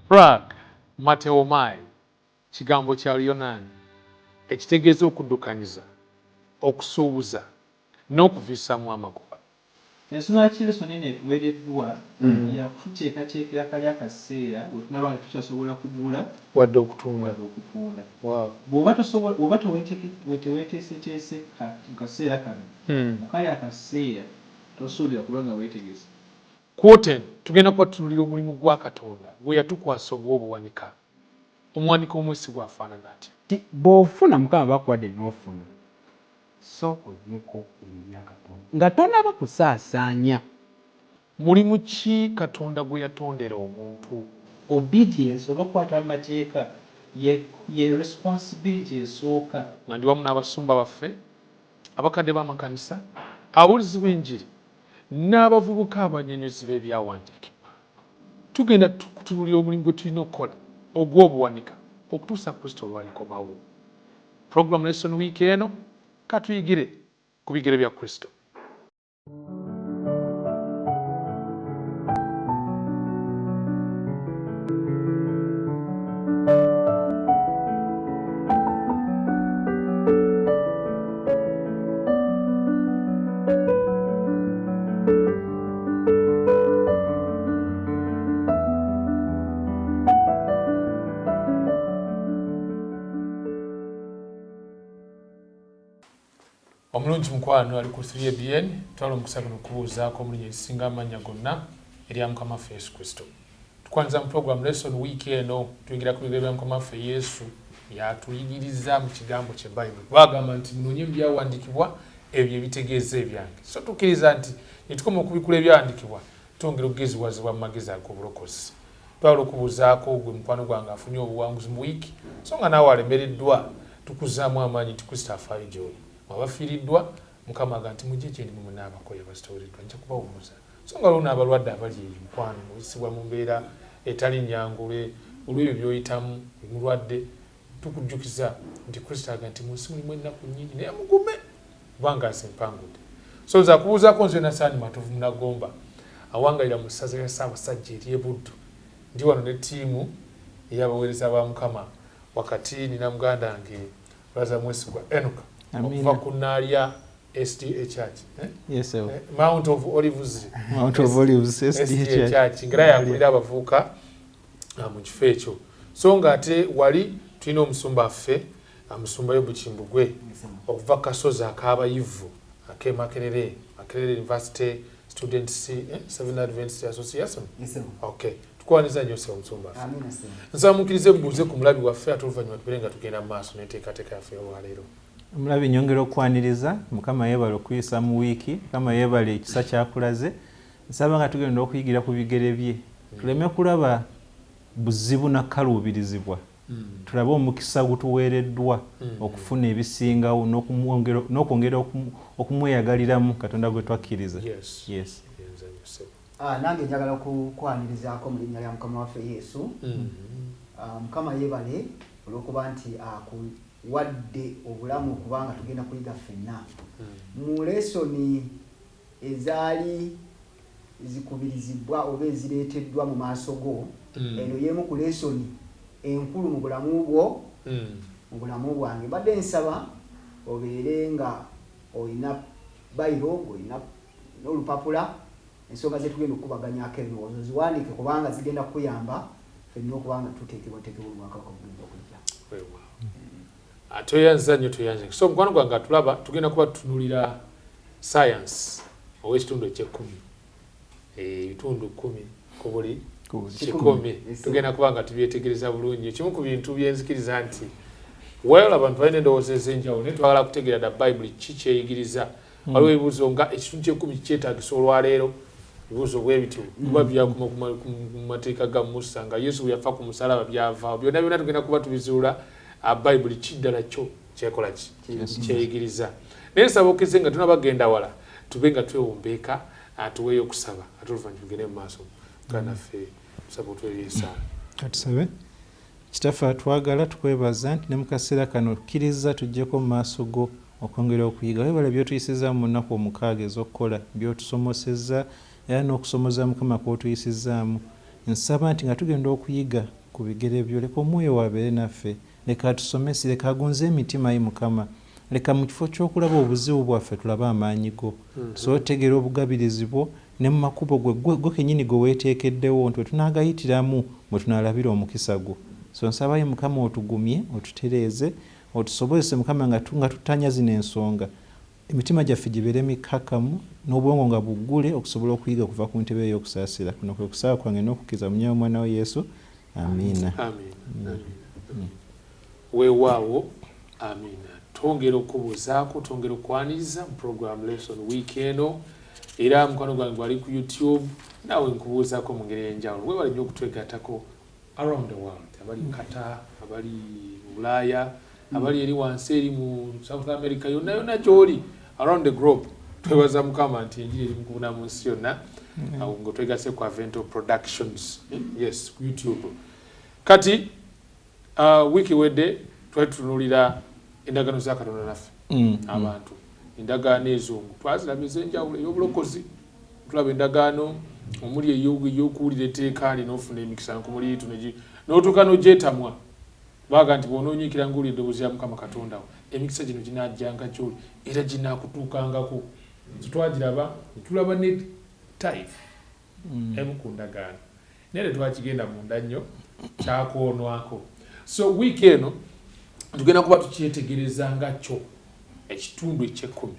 Prag, Mateomai, kigambo kya Luyonaani ekitegeeza okuddukanyiza, okusuubuza n'okuviisaamu amagoba. Ensonga kireso nene eweereddwa yakuteekateekera kali akaseera bwe tunaba nga tukyasobola kugula wadde okutunda. Bw'oba teweeteeseteese mu kaseera kano kali akaseera tosuubira kuba nga weetegese. Kwote tugenda kuba tutunulira omulimu gwa Katonda gwe yatukwasa ogw'obuwanika. Omuwanika omwesigwa afaanana atya? Bw'ofuna Mukama bakuwadde n'ofuna sooka ogyeko okulimya Katonda nga tonaba kusaasaanya. Mulimu ki Katonda gwe yatondera omuntu? Obedience oba okukwata amateeka ye responsibility esooka. Nga ndi wamu n'abasumba baffe, abakadde b'amakanisa, ababuulizi b'enjiri n'abavubuka abannyonnyozi b'ebyawandiikibwa. Tugenda kutunulira omulimu gwe tulina okukola ogw'obuwanika okutuusa Kristo lw'alikomawo. Program lesson week eno katuyigire ku bigere bya Kristo. Omulungi mukwano ali ku 3ABN twala omukisa guno okubuuzaako omulimu erisinga amannya gonna erya Mukama waffe Yesu Kristo. Tukwaniriza mu program lesson week eno tuyingira ku bigere bya Mukama waffe Yesu yatuyigiriza mu kigambo kye Bible. Bagamba nti munoonye mu byawandiikibwa ebyo ebitegeeza ebyange. So tukkiriza nti netukoma okubikula ebyawandiikibwa twongera okugeziwazibwa mu magezi ag'obulokozi. Twala okubuuzaako gwe mukwano gwange afunye obuwanguzi mu wiiki so nga naawe alemereddwa tukuzaamu amaanyi nti Kristo afaayo gy'oli. Abafiiriddwa Mukama aga nti mujje gye ndi mmwe n'abakoya abasitooleddwa nja kubawumuza. So nga lwona abalwadde abali eyo mukwano muyisibwa mu mbeera etali nnyanguwe olw'ebyo by'oyitamu mulwadde tukujjukiza nti Kristo aga nti mu nsi mulimu ennaku nnyingi naye mugume kubanga asimpangudde. So nza kubuuzaako nze Nasaani Matovu Munagomba awangalira mu ssaza lya Ssaabasajja ery'e Buddu. Ndi wano ne ttiimu ey'abaweereza ba Mukama wakati nina muganda wange Lwaza Mwesigwa Enoch okuva ku Naalya SDA Church. Yes, sir. Mount of Olives. Mount of Olives SDA Church. Ngera yakulira abavubuka mu kifo ekyo. So nga ate wali tulina omusumba affe amusumba y'Obukimbugwe okuva Kasozi ak'abayivu ak'e Makerere University Students Seventh Adventist Association. Yes, sir. Okay. Tukwaniza nnyo sir omusumba affe. Amina sir. Nsaba mukkirize bubuuze ku mulabi waffe ate oluvannyuma tubeere nga tugenda mu maaso n'enteekateeka yaffe olwaleero. Omulabi nyongera okwaniriza Mukama yeebale okuyisa mu wiiki, Mukama yeebale ekisa kyakulaze. Nsaba nga tugenda okuyigira ku bigere bye. Tuleme kulaba buzibu na kaluubirizibwa. Tulabe omukisa gutuweereddwa okufuna ebisingawo n'okwongera okumweyagaliramu Katonda gwe twakkiriza. Yes. Nange njagala okukwanirizaako mu linnya lya Mukama waffe Yesu. Mukama yeebale olw'okuba nti wadde obulamu kubanga tugenda kuyiga ffenna mu lesoni ezaali zikubirizibwa oba ezireeteddwa mu maaso go. Eno y'emu ku lesoni enkulu mu bulamu bwo mu bulamu bwange. Badde nsaba obeere nga olina bayiro, olina n'olupapula, ensonga ze tugenda okukubaganyaako ebirowoozo ziwandiike kubanga zigenda kukuyamba ffenna okubanga tuteekebwateekebwa omwaka gwagenda okujja. Toyanza nnyo toyanza. So mukwano gwange atulaba tugenda kuba tutunulira science ow'ekitundu eky'ekkumi. Ebitundu 10 ku buli kikumi. Tugenda kuba nga tubyetegereza bulungi. Kimu ku bintu byenzikiriza nti waliwo abantu balina endowooza ez'enjawulo naye twagala kutegeera dda Bayibuli ki kyeyigiriza. Waliwo ebibuuzo nga ekitundu ky'ekkumi kyetaagisa olwaleero. Ebibuuzo bwe biti kuba byakuma ku mateeka ga Musa nga Yesu bwe yafa ku musalaba byavaawo. Byonna byonna tugenda kuba tubizuula Bayibuli kiddala kyo kyekola ki kyeyigiriza. Naye nsaba okkize nga tunabagenda wala tube nga twewombeeka tuweeyo okusaba ate oluvannyuma tugende mu maaso ganaffe tusaba otwereesa. Katusabe. Kitaffe atwagala tukwebaza nti ne mu kaseera kano kkiriza tuggyeko mu maaso go okwongera okuyiga. Weebala by'otuyisizaamu mu nnaku omukaaga ez'okukola by'otusomosezza era n'okusomoza Mukama kw'otuyisizaamu. nsaba nti nga tugenda okuyiga ku bigere byo leka omwoyo wabeere naffe leka tusomesi leka agonze emitima yi Mukama leka mu kifo ky'okulaba obuzibu bwaffe tulabe amaanyi go so tegera obugabirizi bwo ne mu makubo gwe kennyini gwe weeteekeddewo nti wetunaagayitiramu mwe tunaalabira omukisa gwo so nsaba yi Mukama otugumye otutereeze otusobozese Mukama nga tutanya zino ensonga emitima gyaffe gibeere mikakamu n'obwongo nga buggule okusobola okuyiga kuva ku ntebe ey'okusaasira kuno kwe kusaba kwange n'okukkiriza mu nnyama omwana wa Yesu amiina weewaawo amiina twongera okubuuzaako twongera okwaniriza mu program lesson week eno era mukwano gwange gwali ku YouTube naawe nkubuuzaako mu ngeri y'enjawulo weewale nnyo okutwegattako around the world abali Qatar abali Bulaaya abali eri wansi eri mu South America yonna yonna gy'oli around the globe twebaza Mukama nti enjiri eri mukubuna mu nsi yonna awo ng'otwegase ku Avento Productions yes ku YouTube kati wiki wedde twali tutunuulira endagaano za Katonda naffe abantu endagaano ezo twaziraba ez'enjawulo ey'obulokozi tulaba endagaano omuli ey'okuwulira etteeka n'ofuna emikisa nkumuli n'otuuka n'ogyetamwa baga nti bw'onoonyiikira ng'owulira eddoboozi lya Mukama Katonda wo emikisa gino ginaajjanga gy'oli era ginaakutuukangako twagiraba netulaba ne taifu emu ku ndagaano naye tetwakigenda munda nnyo kyakoonwako so wiiki eno tugenda kuba tukyetegereza nga kyo ekitundu eky'ekkumi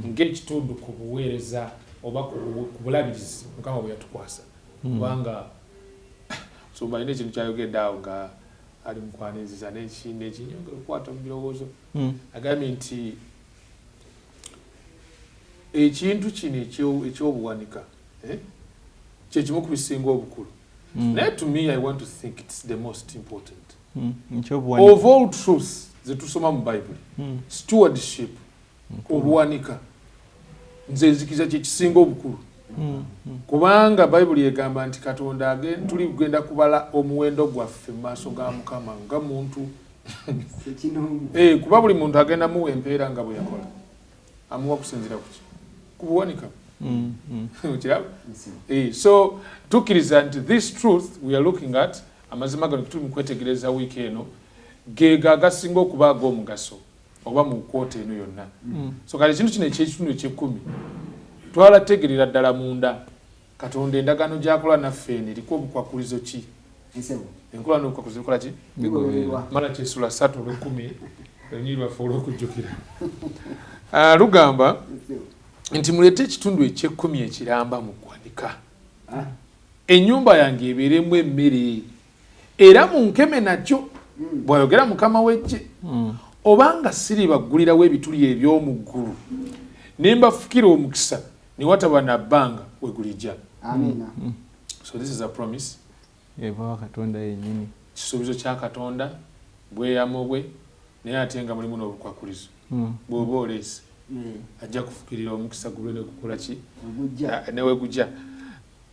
ng'ekitundu ku buweereza oba ku bulabirizi Mukama bwe yatukwasa kubanga somba ine ekintu kyayogedde awo nga ali mukwaniriza n'ekindi ekinyongera okukwata mu birowoozo agambye nti ekintu kino ekyobuwanika kyekimu ku bisinga obukulu naye to me I want to think it's the most important of all truths zetusoma mu Bible stewardship obuwanika nze nzikiza kyekisinga obukulu kubanga Bible yegamba nti Katonda tuli kugenda kubala omuwendo gwaffe mu maaso ga Mukama nga muntu kuba buli muntu agenda muwa empeera nga bwe yakola amuwa kusinzira ku buwanika so tukkiriza nti this truth we are looking at amazima gano tuli mu kwetegereza wiiki eno geega agasinga okuba ag'omugaso oba mu kwoota eno yonna so kale ekintu kino ekyekitundu eky'ekkumi twalategerera ddala munda Katonda endagaano gy'akola naffe eno eriko obukwakulizo ki enkola n'obukwakulizo bikola ki Malaki essula 3:10 olunyiri lwaffe olw'okujjukira lugamba nti muleete ekitundu eky'ekkumi ekiramba mu ggwanika ennyumba yange ebeeremu emmere era munkeme nakyo bw'ayogera Mukama w'eggye obanga siribaggulirawo ebituli eby'omu ggulu ne mbafukira omukisa ne wataba na bbanga we gulijja so this is a promise eva Katonda yennyini kisuubizo kya Katonda bweyamo bwe naye ate nga mulimu n'obukwakulizo bw'oba oleese ajja kufukirira omukisa gulwe ne gukola ki newe gujja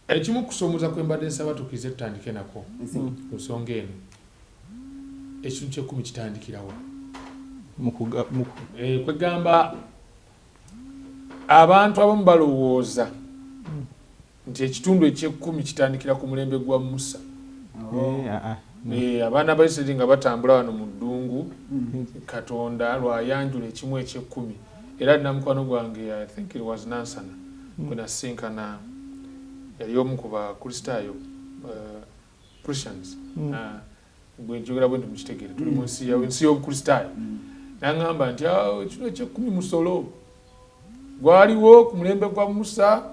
ekimu kusoomoza kwe mbadde nsaba tukkirize tutandike nako ku nsonga eno ekintu ky'ekkumi kitandikirawa kwegamba abantu abamu balowooza nti ekitundu eky'ekkumi kitandikira ku mulembe gwa Musa abaana ba Isirayiri nga batambula wano mu ddungu Katonda lwayanjula ekimu eky'ekkumi era namukwano gwange I think it was Nansana kwe nasinkana yali omu ku bakristaayo Christians bwe njogera bwe ndi mukitegere tuli mu nsi y'obukristaayo n'aŋŋamba nti ekitundu eky'ekkumi musolo gwaliwo ku mulembe gwa Musa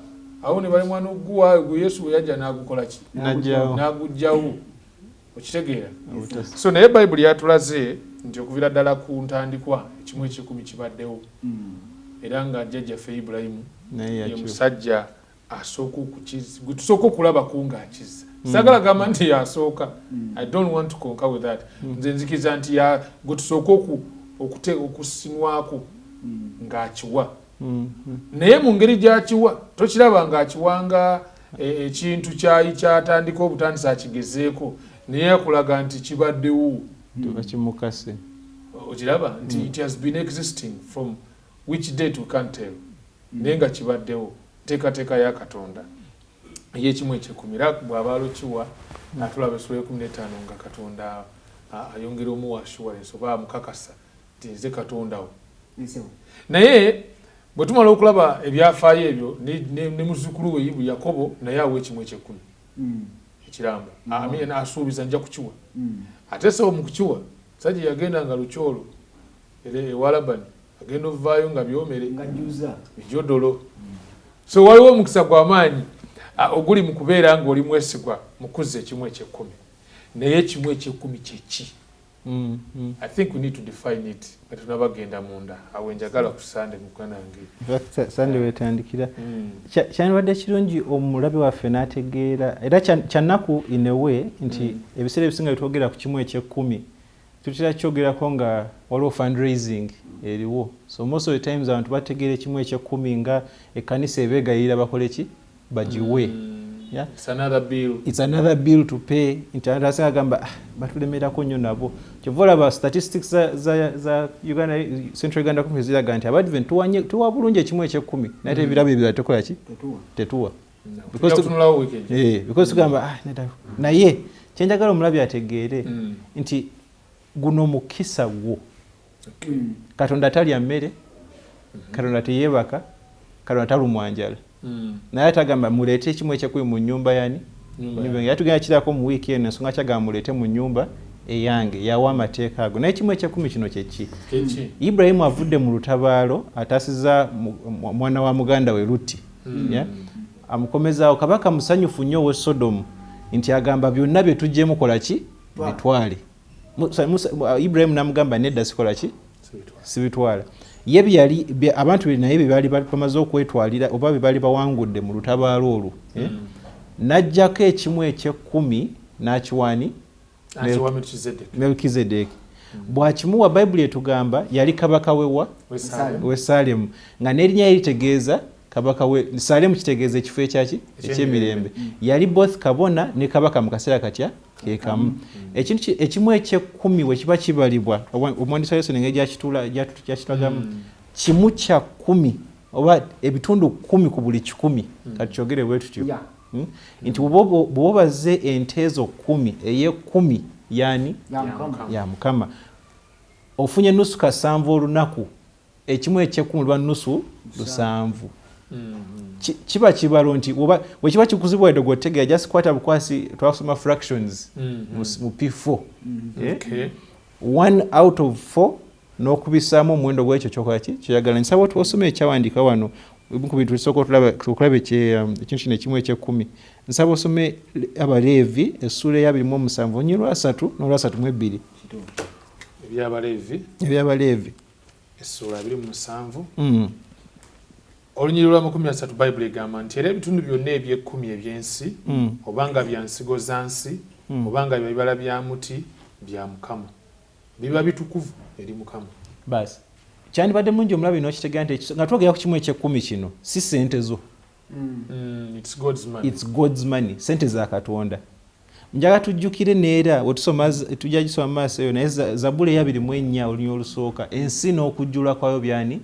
awo ne balemwa n'oguwa gwe Yesu bwe yajja n'agukola ki n'agugjawo okitegeera so naye Bayibuli yatulaze nti okuviira ddala ku ntandikwa ekimu eky'ekkumi kibaddewo era nga jjajjaffe Ibulayimu ye musajja gwe tusooka okulabako ng'akiza sagala gamba nti yasooka I don't want to concur with that nze nzikiza nti gwe tusooka okusinwako ng'akiwa naye mu ngeri gy'akiwa tokiraba ng'akiwanga ekintu kyatandika obutandisa akigezeeko naye akulaga nti kibaddewo tebakimukase okiraba nti it has been existing from which date we can't tell naye nga kibaddewo teekateeka ya Katonda eyekimu ekyekumi era bw'aba alukiwa atulaba essula 15 nga Katonda ayongera omuwa assurance oba amukakasa nti nze Katondawo. Naye bwe tumala okulaba ebyafaayo ebyo ne muzzukulu we Ibu Yakobo naye awa ekimu ekyekumi ekiramba asuubiza nja kukiwa. Ate so mu kukiwa sajja yagenda nga lukyolo ewa Labani agenda ovaayo nga byomere bijodolo. So waliwo omukisa gw'amaanyi oguli mu kubeera ng'oli mwesigwa mu kuzza ekimu ekyekumi. Naye ekimu ekyekumi kyeki? I think we need to define it. Nga tunabagenda munda awo njagala ku Sunday mukwanange. Sunday wetandikira. Kyandibadde kirungi omulabe waffe n'ategeera era kyannaku in a way nti ebiseera ebisinga bitwogera ku kimu ekyekumi tutera kyogerako nga waliwo fundraising eriwo. So most of the times abantu bategeera ekimu ekyekumi nga ekkanisa ebeegayirira bakole ki bagiwe. Yeah? It's another bill to pay. International agamba batulemerako nnyo nabo. Kyova olaba statistics za Uganda, Central Uganda Conference ziraga nti Abadvent tuwa bulungi ekimu ekyekumi naye ebirabo ebirala tekola ki tetuwa. Because tugamba naye kyenjagala omulabi ategeere nti guno mukisa gwo. Katonda talya mmere, Katonda teyeebaka, Katonda talumwanjala. Naye atagamba muleete ekimu ekyekumi mu nnyumba yani nyumba yatugenda kirako mu wiiki eno ensonga kyagamba muleete mu nnyumba eyange yawa amateeka ago. Naye ekimu ekyekumi kino kyeki? Ibrahimu avudde mu lutabaalo ataasiza mwana wa muganda we Lutti. Amukomezaawo kabaka musanyufu nnyo we Sodomu nti agamba byonna bye tujjemu kola ki bitwale. Ibrahimu n'amugamba nedda sikola ki sibitwala. Ye byali abantu naye bali bamaze okwetwalira oba bali bawangudde mu lutabaalo olwo. Najjako ekimu ekyekumi n'akiwani Melkizedeki. Bw'akimuwa Bayibuli etugamba yali kabaka we Salemu nga n'erinnya eritegeeza kabaka we Salemu kitegeeza ekifo ekyaki ekyemirembe. Yali both kabona ne kabaka mu kaseera katya kekamu. Ekintu ekimu ekyekumi we kiba kibalibwa omwandisi wa Yesu n'engeri gyakitulagamu kimu kya 10 oba ebitundu 10 ku buli 100 kati kyogere bwe tutyo. Nti bw'obaze ente ezo 10 eye-10 yani ya Mukama ofunye nusu kasanvu olunaku ekimu ekyekumi lwa nusu lusanvu. Kiba kibalo nti we kiba kikuzibwa edde gwotegeera just kwata bukwasi twasoma fractions mu P4. 1 out of 4 n'okubisaamu omuwendo gw'ekyo kyokola ki kyoyagala. Nsaba osome ekyawandiika wano ku bintu bisooka tukulaba ekintu kino ekimu ekyekumi. Nsaba osome Abaleevi essula eya 27 onyirwa 3 n'olwa 32. Ebyabaleevi essula 27 olunyiriri lwa 13 Bayibuli egamba nti era ebitundu byonna eby'ekkumi eby'ensi obanga bya nsigo za nsi obanga bya bibala bya muti bya Mukama biba bitukuvu eri Mukama. Basi kyandibadde mungi omulabi n'okitegeera nti nga twogera ku kimu ekyekumi kino si ssente zo. It's God's money. Sente za Katonda. Njaga tujjukire neera wetusoma tujja gisoma maaso eyo naye Zabbuli eya 24 olunya olusooka ensi n'okujjula kwayo byani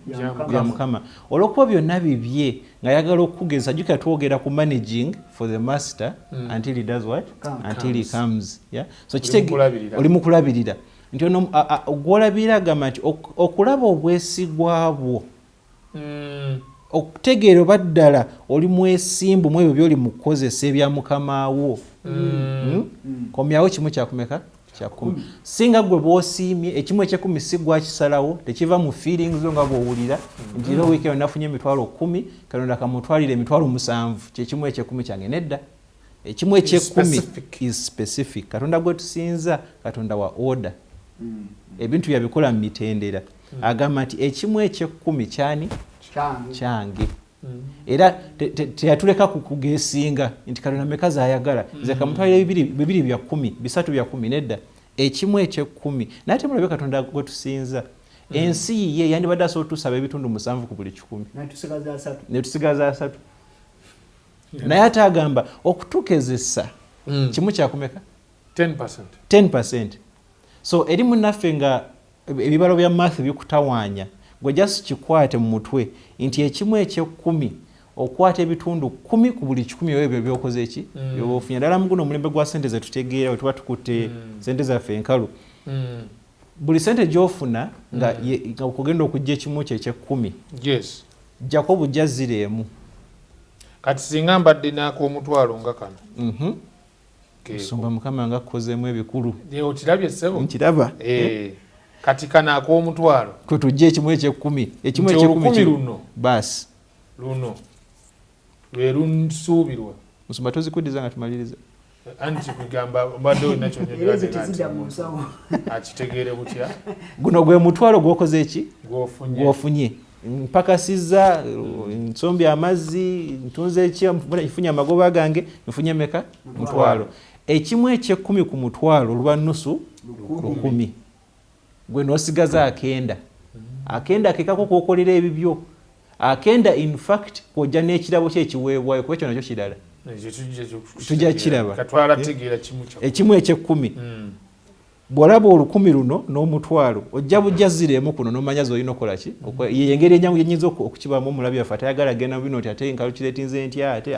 bya Mukama. Olw'okuba byonna bibye nga yagala okugeza jjukira twogera ku managing for the master until he does what? Until he comes. Yeah? So oli mu kulabirira. Nti ono gwolabira agamba nti okulaba obwesigwa bwo okutegeera oba ddala oli mwesimbu mu ebyo by'oli mu kukozesa ebya Mukama wo. Komyawo kimu kyakumeka kya 10. Singa gwe bw'osiimye ekimu ekyekumi si gwakisalawo tekiva mu feelings zo nga bw'owulira nti era wiiki eno nafunye emitwalo 10 Katonda kamutwalire emitwalo 7 kyekimu ekyekumi kyange nedda. Ekimu ekyekumi is specific. Katonda gwe tusinza Katonda wa order. Ebintu byabikola mu mitendera. Agamba nti ekimu ekyekumi kyani kyange. Era teyatuleka kugesinga nti Katonda mekazi ayagala nze kamutwalire bibiri bya 10 bisatu bya 10 nedda. Ekimu ekyekumi nate mulabe Katonda gwe tusinza ensi ye yandibadde asobola tusaba ebitundu 7 ku buli 10 netusigaza 3 naye ate agamba okutukezesa kimu kyakumeka 10%. So eri munnaffe nga ebibalo bya math bikutawaanya gwe just kikwate mu mutwe nti ekimu ekyekumi okwata ebitundu 10 ku buli 10 ebyo byokoze eki byofunye ddala mu guno omulembe gwa sente zetutegeera we tuba tukutte sente zaffe enkalu buli sente gy'ofuna nga okugenda okujja ekimu kye eky'ekkumi yes jjako bujja ziremu kati singa mbadde n'ak'omutwalo nga kano nsumba mukama nga kukozeemu ebikulu okirabye ssebo nkiraba kati kana ak'omutwalo kwe tujja ekimu eky'ekkumi ekimu eky'ekkumi luno baasi luno lwe lunsuubirwa musumba tozikuddiza nga tumaliriza anti kugamba obadde olina kyonyakitegeere butya guno gwe mutwalo gwokoze eki gwofunye mpakasiza nsombi amazzi ntunze nfunye amagoba gange nfunye meka mutwalo ekimu eky'ekkumi ku mutwalo luba nusu 10 gwe n'osigaza akenda kekako kwokolera ebibyo akenda in fact kwojja n'ekirabo kyekiweebwayo kuba ekyo nakyo kirala tujja kiraba ekimu eky'ekkumi bw'olaba 1000 luno n'omutwalo ojja bujja ziremu kuno n'omanya z'olina okola ki yengeri enyangu yenyinza okukibamu omulabi waffe ate ayagala genda bino nti ate enkalu kireetinze ntya ate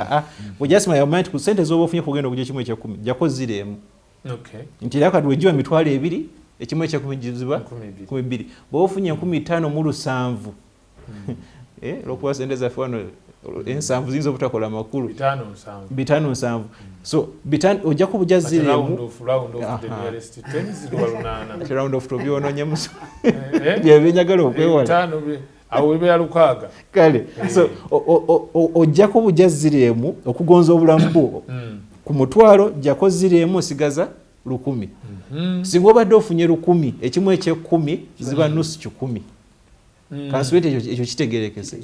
bw'ojja simanya omanyi nti ku ssente z'oba ofunye kugenda okujja ekimu eky'ekkumi jjako ziremu nti era kati wejjiwa emitwalo 2 ekimu eky'ekkumi giziba 12 bw'oba ofunye 5,700 olwokuba sente zaffe wano ensanvu ziyinza obutakola makulu 5,700 so ojja kubujja ziremu round of tobyononye muso byebenyagala okwewala kale so ojjako bujja ziremu okugonza obulamu bwo ku mutwalo jjako ziremu osigaza 10,000 singa obadde ofunye 10,000 ekimu eky'ekkumi ziba nusu 10 kansuwete ekyo kitegerekese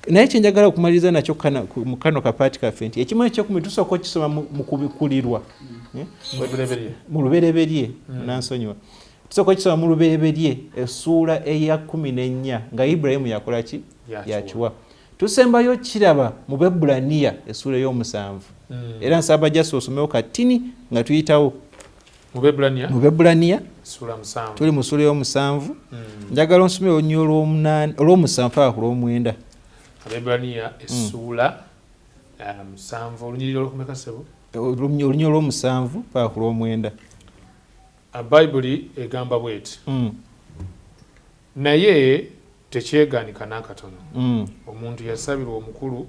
naye kyenjagala okumaliriza nakyo mu kano kapaati kaffe nti ekimu eky'ekkumi tusooka okisoma mu kubikulirwa mu lubereberye nansonyiwa tusooka okisoma mu lubereberye essuula eya 14 nga Ibulayimu yakola ki yakiwa tusembayo kiraba mu Bebulaniya essuula ey'omusanvu era nsaba jasi osomewo katini nga tuyitawo mu Bebulaniya tuli mu ssuula ey'omusanvu njagala onsome olunyiri olw'omusanvu paka ku lw'omwenda Abebulaniya essuula 7 olunyiriro olwokumeka ssebo olunyiri olw'omusanvu paka ku lw'omwenda Bayibuli egamba bweti naye tekyeganika n'akatono omuntu yasabirwa omukulu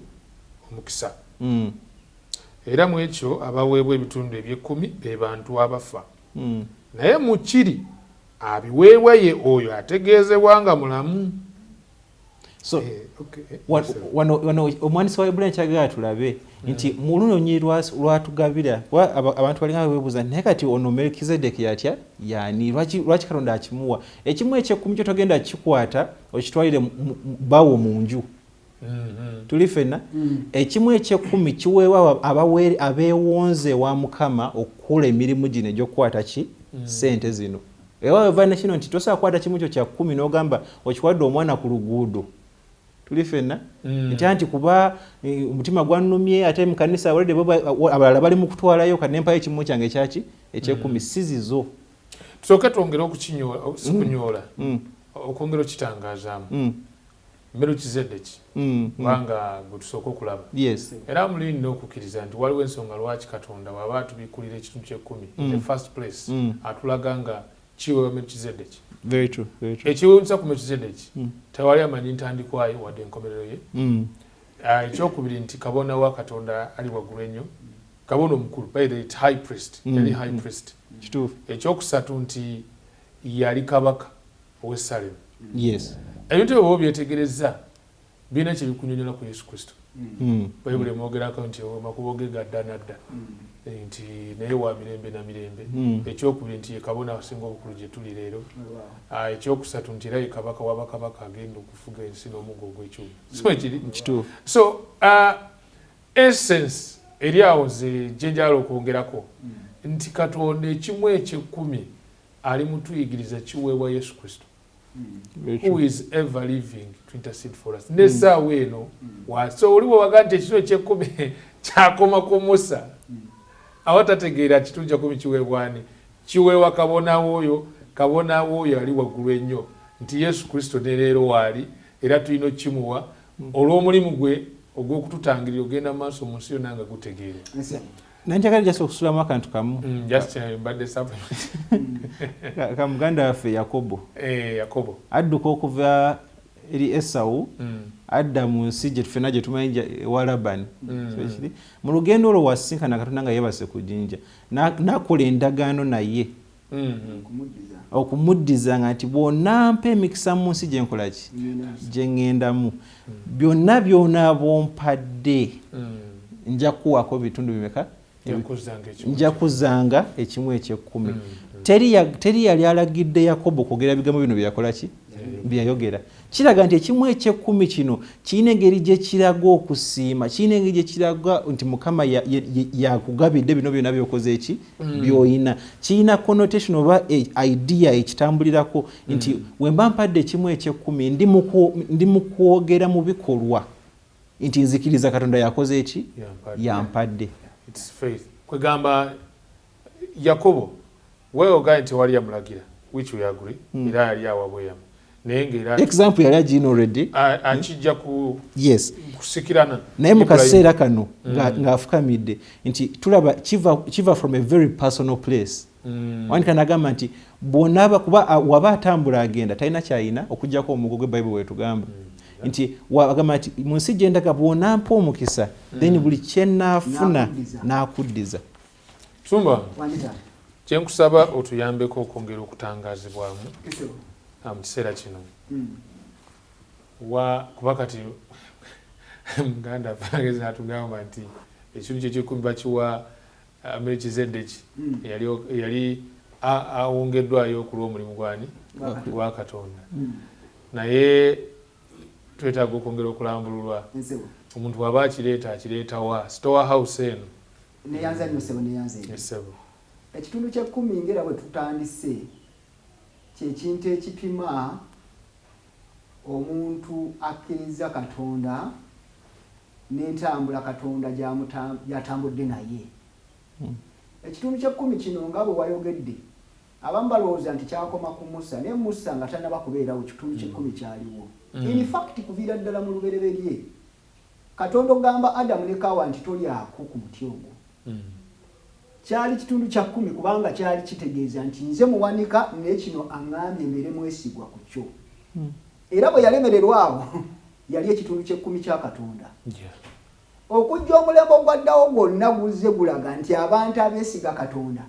omukisa era mu ekyo abaweebwa ebitundu eby'ekkumi be bantu abafa naye mu kiri abiweebwa ye oyo ategeezebwa nga mulamu so wano omwanisi wa Ibulayimu kyagala tulabe nti mu luno nyiri lwatugabira abantu balinga beebuuza naye kati ono Melkizedeki yatya yani lwaki Katonda akimuwa ekimu eky'ekkumi kyotogenda kikwata okitwalire bawo mu nju tuli ffenna ekimu eky'ekkumi kiweebwa abeewonze wa Mukama okukola emirimu gino egy'okukwata ki ssente zino era weva nekino nti tosobola kukwata kimu kyo kya 10 n'ogamba okikwadde omwana ku luguudo tuli ffenna nti kuba omutima gwannumye ate mu kanisa abalala bali mu kutwalayo kanempayo ekimu kyange ekyaki eky'ekkumi sizizo tusooke twongere okukinyoola okwongera okitangazaamu Melkizedeki kubanga gwe tusooka okulaba era mulini n'okukkiriza nti waliwo ensonga lwaki Katonda waba atubikulira ekitundu ky'ekkumi in the first place atulaga nga kiweebwa Melkizedeki ekiwewunyisa ku Melkizedeki tewali amanyi ntandikwayo wadde enkomerero ye ekyokubiri nti kabona wa Katonda ali waggulu ennyo kabona omukulu by the high priest yali high priest ekyokusatu nti yali kabaka ow'e Salemu ebintu ebyo bwo byetegereza birina kye bikunyonyola ku Yesu Kristo Bayibuli emwogerako nti amakubo ge gadda nadda nti naye wa mirembe na mirembe ekyokubiri nti ye kabona asinga obukulu gye tuli leero ekyokusatu nti era ye kabaka w'abakabaka agenda okufuga ensi n'omuggo ogw'ekyuma so ekiri so essence eri awo nze gye njagala okwongerako nti Katonda ekimu eky'ekkumi ali mutuyigiriza kiweebwa Yesu Kristo who is ever living to intercede for us nesaawa eno so oli bwewaga nti ekitundu eky'ekkumi kyakoma ku Musa awatategeera kitundu ky'ekkumi kiweebwani kiweebwa kabona w'oyo ali waggulu ennyo nti Yesu Kristo ne leero waali era tulina okkimuwa olw'omulimu gwe ogw'okututangirira ogenda mu maaso mu nsi yo nanga gutegeere. nanjagala just okusulamu akantu kamu Just mbadde supplement. ka muganda waffe Yakobo Yakobo adduka okuva eri Esawu adda mu nsi gye ffenna gye tumanyi ewa Labani. Mu lugendo olwo wasinkana Katonda nga yeebase ku jjinja n'akola endagaano naye okumuddiza nga nti bw'onampa emikisa mu nsi gye nkola ki gye ŋŋendamu byonna by'onaaba ompadde nja kuwako bitundu bimeka nja kuzanga ekimu eky'ekkumi. Teri yali alagidde Yakobo kwogera bigambo bino byakola ki byayogera. Kiraga nti ekimu eky'ekkumi kino kirina engeri gye kiraga okusiima, kirina engeri gye kiraga nti Mukama yakugabidde bino byonna byokoze eki by'oyina. Kirina connotation oba idea ekitambulirako nti we mba mpadde ekimu eky'ekkumi ndi mu kwogera mu bikolwa nti nzikiriza Katonda yakoze eki yampadde. It's faith. Kwegamba Yakobo weeyoga nti wali yamulagira, which we agree, era yali awabweyamu. Example yali agina already akijja kusikirana naye mu kaseera kano ng'afukamidde nti tulaba kiva from a very personal place. Wanika nagamba nti bw'onaaba kuba waba atambula agenda talina kyayina okuggyako omugo gwe Bible wetugamba nti wagamba nti mu nsi gye ndaga bw'onampa omukisa then buli kye naafuna n'akuddiza. Tumba kye nkusaba otuyambeko okwongera okutangaazibwamu mu kiseera kino kuba kati muganda bagezi atugamba nti ekintu ky'ekyekumi bakiwa Melchizedeki yali awongeddwayo ku lw'omulimu gwani gwa Katonda. Naye twetaaga okwongera okulambululwa omuntu waba akireeta wa store house eno ekitundu ky'ekkumi ngera bwe tutandise kyekintu ekipima omuntu akkiriza Katonda n'entambula Katonda gy'atambudde naye. Ekitundu ky'ekkumi kino nga bwe wayogedde abamu balowooza nti kyakoma ku Musa naye Musa nga tannaba kubeerawo ekitundu ky'ekkumi kyaliwo. In fact kuviira ddala mu lubereberye Katonda ogamba Adamu ne Kawa nti tolyako ku muti ogwo. Kyali kitundu kya 10 kubanga kyali kitegeeza nti nze muwanika n'ekino aŋŋambye mbeere mwesigwa ku kyo. Era bwe yalemererwa awo yali ekitundu ky'ekkumi kya Katonda. Okujja omulembe ogwaddawo gwonna guzze gulaga nti abantu abeesiga Katonda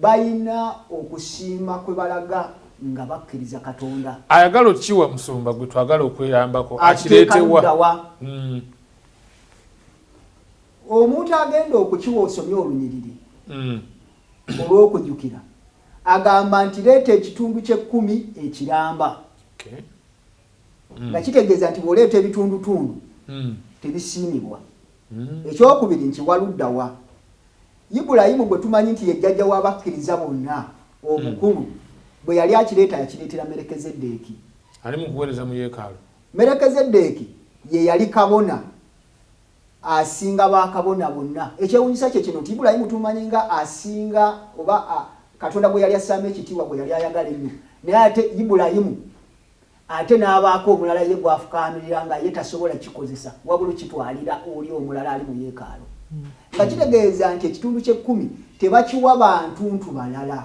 balina okusiima kwe balaga nga bakkiriza Katonda. Ayagala okiwa Musumba gwe twagala okweyambako akireetewa. Omuntu agenda okukiwa osomye olunyiriri olw'okujjukira agamba nti leeta ekitundu ky'ekkumi ekiramba. Nga kitegeeza nti bw'oleeta ebitundutundu tebisiimibwa. Ekyokubiri nti waluddawa. Ibulayimu gwe tumanyi nti ye jjajja w'abakkiriza bonna omukulu bwe yali akireeta yakireetera Merekezeddeeki. Ali mu kuweereza mu yeekaalu. Merekezeddeeki ye yali kabona asinga bakabona bonna. Ekyewuunyisa kye kino nti Ibulayimu tumanyi nga asinga oba Katonda bwe yali assaamu ekitiibwa bwe yali ayagala ennyo. Naye ate Ibulayimu ate n'abaako omulala ye gw'afukaamirira nga ye tasobola kikozesa wabula kitwalira oli omulala ali mu yeekaalu. Nga kitegeeza nti ekitundu ky'ekkumi tebakiwa bantu balala,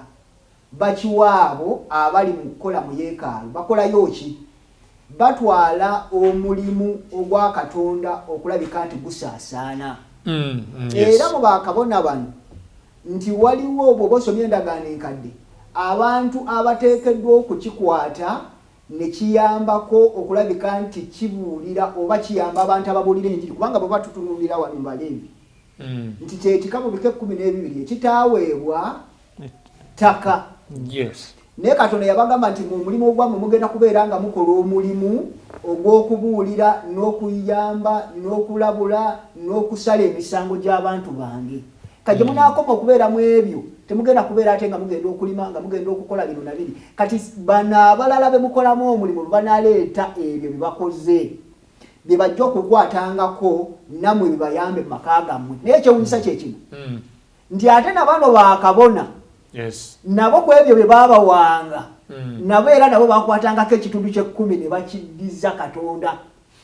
bakiwa abo abali mu kukola mu yeekaalu. Bakolayo ki? Batwala omulimu ogwa Katonda okulabika nti gusaasaana. Era mu bakabona bano nti waliwo bw'oba osomye endagaano enkadde abantu abateekeddwa okukikwata ne kiyambako okulabika nti kibuulira oba kiyamba abantu ababuulira enjiri kubanga bwe batutunuulira wano mu Baleevi nti kyekikamu bika 12 ekitaaweebwa ttaka. Naye Katonda yabagamba nti mu mulimu ogwammwe mugenda kubeera nga mukola omulimu ogw'okubuulira n'okuyamba n'okulabula n'okusala emisango gy'abantu bange. Kajje munaakoma okubeera mu ebyo temugenda kubeera ate nga mugenda okulima nga mugenda okukola bino na biri. Kati bano abalala be mukolamu omulimu banaleeta ebyo bye bakoze bye bajja okukwatangako nammwe bibayambe mu maka gammwe. Naye ekyewuunyisa kye kino nti ate na bano baakabona nabo ku ebyo bye baabawanga nabo era nabo bakwatangako ekitundu ky'ekkumi ne bakiddiza Katonda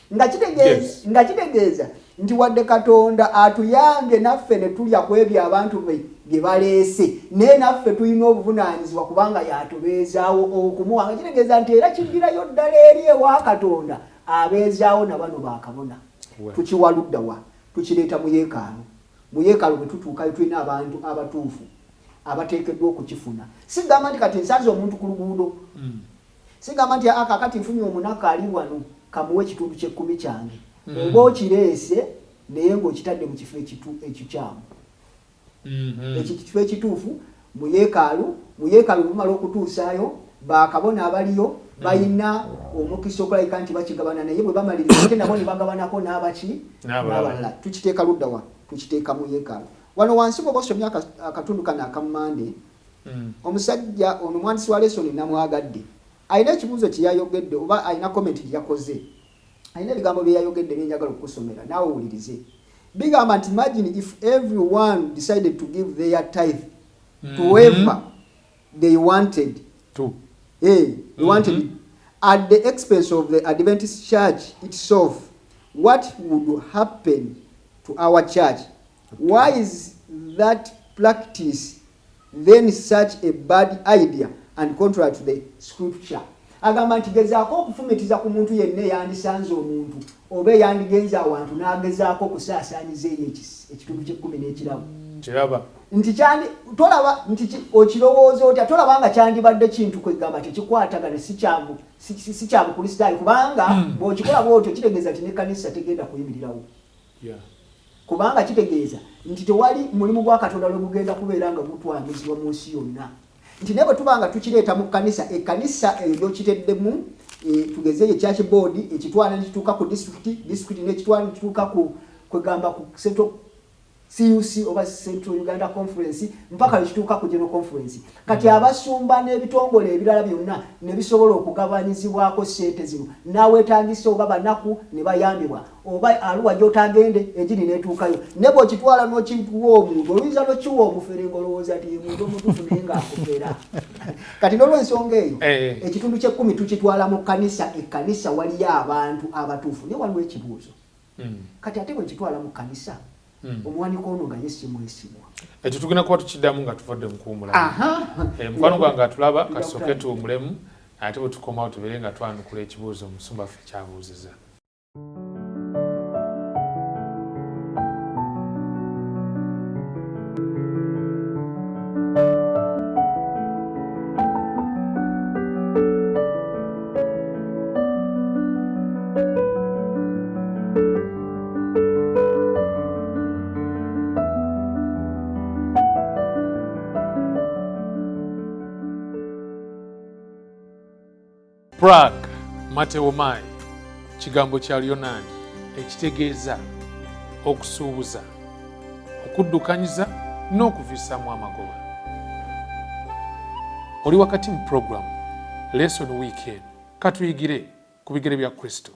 nga kitegeeza nti wadde Katonda atuyambe naffe ne tulya ku ebyo abantu bye baleese naye naffe tulina obuvunaanyizibwa kubanga yatubeezaawo okumuwanga kitegeeza nti era kiddirayo ddala eri ewa Katonda abeezaawo na bano bakabona tukiwaludda wa tukireeta mu yeekaalu bwe tutuukayo tulina abantu abatuufu abateekeddwa okukifuna sigamba nti kati nsanze omuntu ku luguudo sigamba nti akakati nfunye omunaka ali wano kamuwe ekitundu ky'ekkumi kyange oba okireese naye ng'okitadde mu kifo ekikyamu ekifo ekituufu mu yeekaalu bumala okutuusaayo bakabona abaliyo balina omukisa okulabika nti bakigabana naye bwe bamaliriza ate nabo ne bagabanako n'abalala tukiteeka ludda wa tukiteeka mu yeekaalu wano wansi bw'oba osomye akatundu kano akamumande omusajja ono omwandisi wa lesoni namwagadde alina ekibuuzo kye yayogedde oba alina komenti gye yakoze alina ebigambo bye yayogedde byenjagala okusomera naawe owulirize bigamba nti imagine if everyone decided to give their tithe to whoever they wanted to wanted at the expense of the Adventist church itself, what would happen to our church? Why is that practice then such a bad idea and contrary to the scripture? Agamba nti gezaako okufumitiza ku muntu yenna yandisanze omuntu oba yandigenza awantu n'agezaako okusaasaanyiza eyo ekitundu ky'ekkumi n'ekirabo kiraba nti kyandi tolaba nti okirowooza otya tolaba nga kyandibadde kintu kwegamba tekikwatagana si kya bukristaayo kubanga bw'okikola bw'otyo kitegeeza nti n'ekkanisa tegenda kuyimirirawo kubanga kitegeeza nti tewali mulimu gwa Katonda lwe gugenda kubeera nga gutwanyizibwa mu nsi yonna nti naye bwe tuba nga tukireeta mu kkanisa ekkanisa eyo kiteddemu tugezeeyo church board ekitwala nekituuka ku district nekitwala nekituuka ku kwegamba ku central CUC oba Central Uganda Conference mpaka ekituuka ku General Conference kati abasumba n'ebitongole ebirala byonna ne bisobola okugabanyizibwako ssente zino n'aweetagisa oba banaku ne bayambibwa oba aluwa gy'otagende egiri n'etuukayo ne bw'okitwala n'okituwa omuntu oluyinza n'okiwa omufere ng'olowooza nti ye muntu omutuufu naye ng'akufera kati n'olw'ensonga eyo ekitundu ky'ekkumi tukitwala mu kkanisa ekkanisa waliyo abantu abatuufu naye waliwo ekibuuzo kati ate bwe kitwala mu kkanisa omuwaniko ono nga Yesu mwesigwa ekyo tugenda kuba tukiddamu nga tuvadde mukuwumula mukwano gwange atulaba kasooke tuwumulemu ate bwe tukomawo tubeere nga twanukula ekibuuzo omusumba ffe kyabuuziza Prague, Mateo Mai, kigambo kya Lyonaani ekitegeeza okusuubuza, okuddukanyiza n'okuvisaamu amagoba. Oli wakati mu program Lesson Weekend katuyigire ku bigere bya Kristo.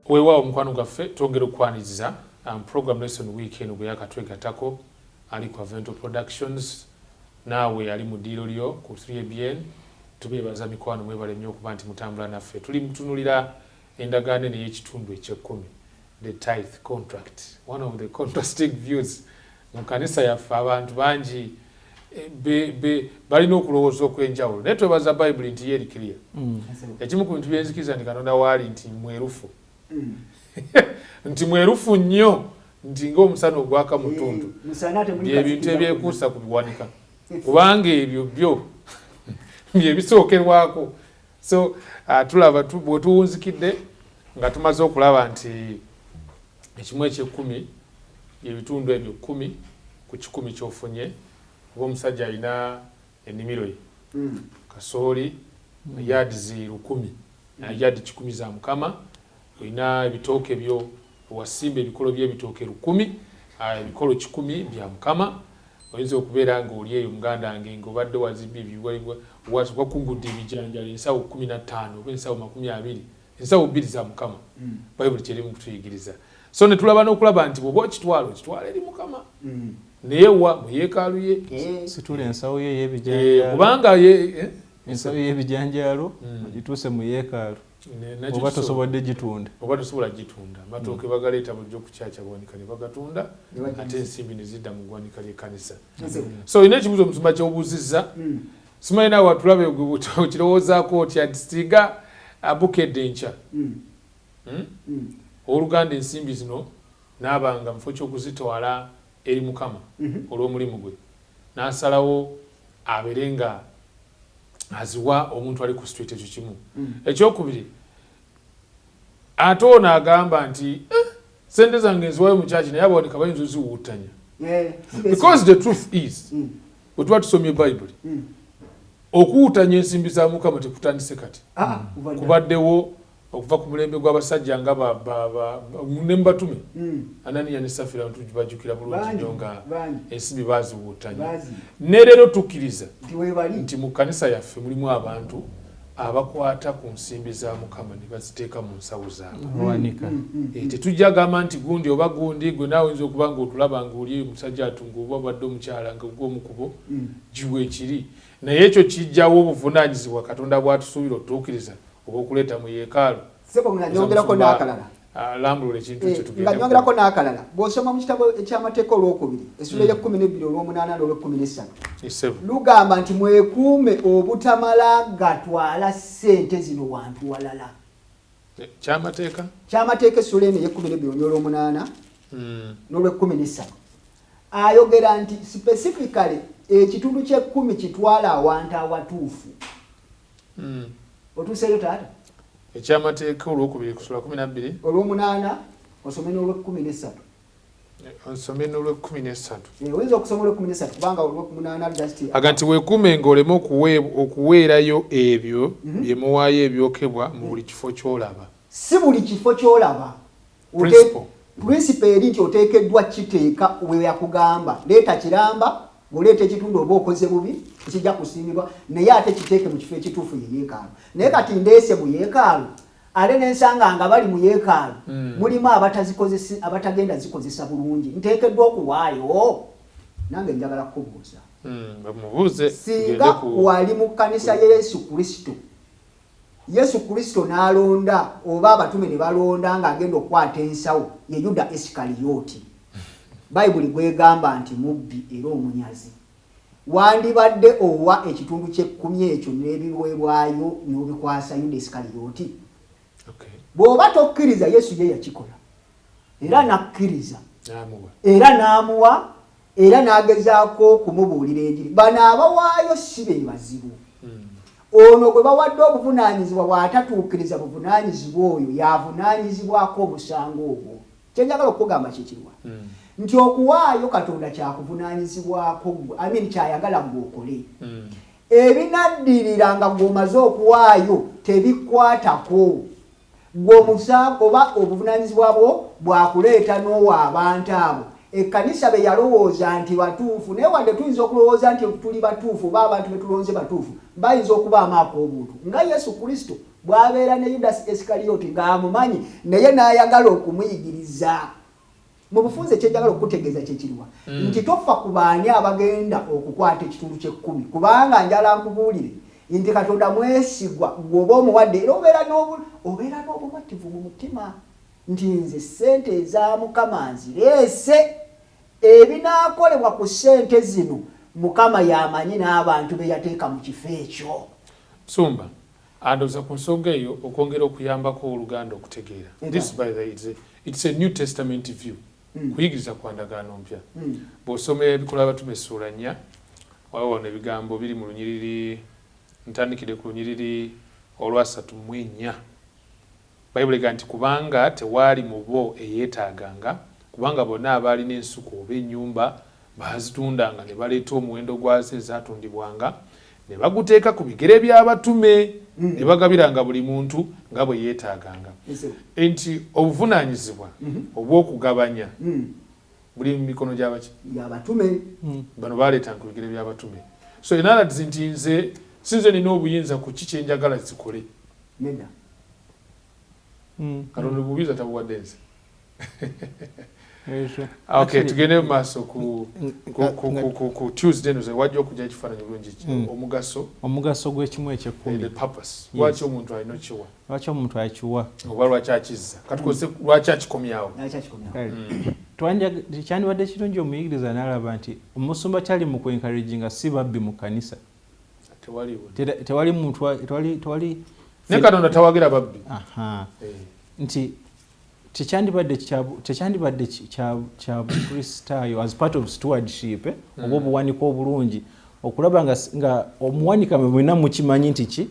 Weewaawo mukwano gwaffe twongera okwaniriza program Lesson Weekend gwe yakatwegatako ali ku Avento Productions naawe ali mu ddiiro lyo ku 3ABN tubeebaza mikwano mwebale nnyo okuba nti mutambula naffe tuli mutunulira endagaano eno y'ekitundu eky'ekkumi the tithe contract one of the contrasting views mu kanisa yaffe abantu bangi balina okulowooza okw'enjawulo naye twebaza Bayibuli nti ye eri clear ekimu ku bintu byenzikiriza nti Katonda waali nti mwerufu nti mwerufu nnyo nti ng'omusana ogwaka mu ttuntu byebintu ebyekuusa ku biwanika kubanga ebyo byo byebisookerwako so tulaba bwe tuwunzikidde nga tumaze okulaba nti ekimu eky'ekkumi ebitundu ebyo 10 ku 10 ky'ofunye oba omusajja alina ennimiro ye kasooli yaadi 10,000 yaadi 10 za Mukama olina ebitooke byo wasimba ebikolo by'ebitooke 10,000 ebikolo 10 bya Mukama oyinza okubeera ng'oli eyo muganda wange ng'obadde wazibba ebiwalibwa wakungudde ebijanjalo ensawo 15 oba ensawo 20 ensawo 2 za Mukama bayibuli kyeri mu kutuyigiriza so ne tulaba n'okulaba nti bw'oba okitwala eri Mukama naye wa mu yeekaalu ye situla ensawo ye y'ebijanjalo kubanga ensawo y'ebijanjalo gituuse mu yeekaalu oba tosobodde gitunda oba tosobola gitunda amatooke bagaleeta bulijjo ku kyakya bwanika ne bagatunda ate ensimbi ne zidda mu ggwanika ly'ekkanisa so olina ekibuuzo omusumba ky'obuuzizza simanyi naawe watulabe okirowoozaako otya singa abukedde enkya owooluganda ensimbi zino naabanga mufo ky'okuzitwala eri Mukama olw'omulimu gwe n'asalawo abeere nga aziwa omuntu ali ku street ekyo kimu ekyokubiri ate ono agamba nti sente zange nziwayo mu kyaki naye abawoneka bayinza oziwuutanya because the truth is bwe tuba tusomye bayibuli okuwuutanya ensimbi za Mukama tekutandise kati kubaddewo okuva ku mulembe gw'abasajja nga ne mbatume Ananiya ne Safira bajjukira bulungi nnyo nga ensimbi baaziwuutanya ne leero tukkiriza nti mu kkanisa yaffe mulimu abantu abakwata ku nsimbi za Mukama ne baziteeka mu nsawo zaabwe tetujja gamba nti gundi oba gundi gwe naawe oyinza okuba ng'otulaba ng'oli omusajja atunga oba obadde omukyala nga gw'omukubo giwe ekiri naye ekyo kijjawo obuvunaanyizibwa Katonda bw'atusuubira otutuukiriza oba okuleeta mu yeekaalu nyongerako n'akalala lambulula ekintu ekyo nga nyongerako n'akalala bw'osoma mu kitabo eky'amateeka olwokubiri essula ery'ekkumi olw'omunaana n'olw'ekkumi lugamba nti mwekuume obutamala gatwala ssente zino wantu walala kyamateeka essula eno ey'ekkumi olw'omunaana n'olw'ekkumi ayogera nti specifically ekitundu ky'ekkumi kitwala awantu awatuufu otuuseeyo taata ekyamateeka olwokubiri kusula 12 olw'omunaana osome n'olw'ekkumi onsome n'olw'ekkumi oyinza okusoma olw'ekkumi kubanga olw'omunaana aga nti weekuume ng'oleme okuweerayo ebyo bye muwaayo ebyokebwa mu buli kifo ky'olaba si buli kifo ky'olaba principle eri nti oteekeddwa kiteeka we yakugamba leeta kiramba ng'oleeta ekitundu oba okoze bubi kijja kusiimibwa naye ate kiteeke mu kifo ekituufu ye yeekaalu naye kati ndeese mu yeekaalu ate n'ensanga nga bali mu yeekaalu mulimu abatagenda zikozesa bulungi nteekeddwa okuwaayo nange njagala kukubuuza singa wali mu kkanisa ya Yesu Kristo n'alonda oba abatume ne balonda ng'agenda okukwata ensawo ye Yuda Isikaliyooti bayibuli gwegamba nti mubbi era omunyazi wandibadde owa ekitundu ky'ekkumi ekyo n'ebiweebwayo n'obikwasa Yuda Isikaliyooti bw'oba tokkiriza Yesu ye yakikola era nakkiriza era n'amuwa era n'agezaako okumubuulira enjiri bano abawaayo si be bazibu ono gwe bawadde obuvunaanyizibwa bw'atatuukiriza buvunaanyizibwa oyo yavunaanyizibwako omusango ogwo kyenjagala okugamba kikirwa nti okuwaayo Katonda kyakuvunaanyizibwako kyayagala ng'okole ebinaddirira nga ng'omaze okuwaayo tebikwatako ng'omusango oba obuvunaanyizibwa bwo bwakuleeta n'owa abantu abo ekkanisa be yalowooza nti batuufu naye wadde tuyinza okulowooza nti tuli batuufu oba abantu be tulonze batuufu bayinza okubaamu ak'obuntu nga Yesu Kristo bw'abeera ne Yuda Isikaliyooti ng'amumanyi naye n'ayagala okumuyigiriza mu bufunze ekyenjagala okutegeeza kyekiriwa nti tofa ku baani abagenda okukwata ekitundu ky'ekkumi kubanga njala nkubuulire nti Katonda mwesigwa gw'oba omuwadde era obeera n'obumativu mu mutima nti nze ssente eza Mukama nzireese ebinaakolebwa ku ssente zino Mukama yamanyi n'abantu be yateeka mu kifo ekyo Sumba andoza ku nsonga eyo okwongera okuyambako oluganda okutegeera this by the way it's a New Testament view kuyigiriza kwa ndagaano mpya bw'osoma ebikola abatume essuula 4 waliwo ebigambo biri mu lunyiriri ntandikire ku lunyiriri olwa34 Bayibuli egamba nti kubanga tewaali mu bo eyeetaaganga kubanga bonna abaalina ensuku oba ennyumba baazitundanga ne baleeta omuwendo gwazo ezaatundibwanga ne baguteeka ku bigere by'abatume ne bagabiranga buli muntu nga bwe yeetaaganga nti obuvunaanyizibwa obw'okugabanya buli mu mikono y'abatume bano baleetanga ku bigere by'abatume. So enala nti nze nina obuyinza ku ki kyenjagala zikole. Nedda. Katonda bubiza tabuwadde nze. Okay, tugende mu maaso ku Tuesday nze wajja okujja ekifaananyi bulungi omugaso gw'ekimu eky'ekkumi. The purpose. Lwaki omuntu alina okiwa? Lwaki omuntu akiwa? Oba lwaki akizza? Katukozese lwaki akikomyawo? Kyandibadde kirungi omuyigiriza n'alaba nti omusumba kyali mu kwencouraginga si babbi mu kkanisa. Tewali muntu ne Katonda tawagira babbi. Nti tekyandibadde kya bukristaayo as part of stewardship oba obuwanika obulungi okulaba nga omuwanika mwena mukimanyi nti ki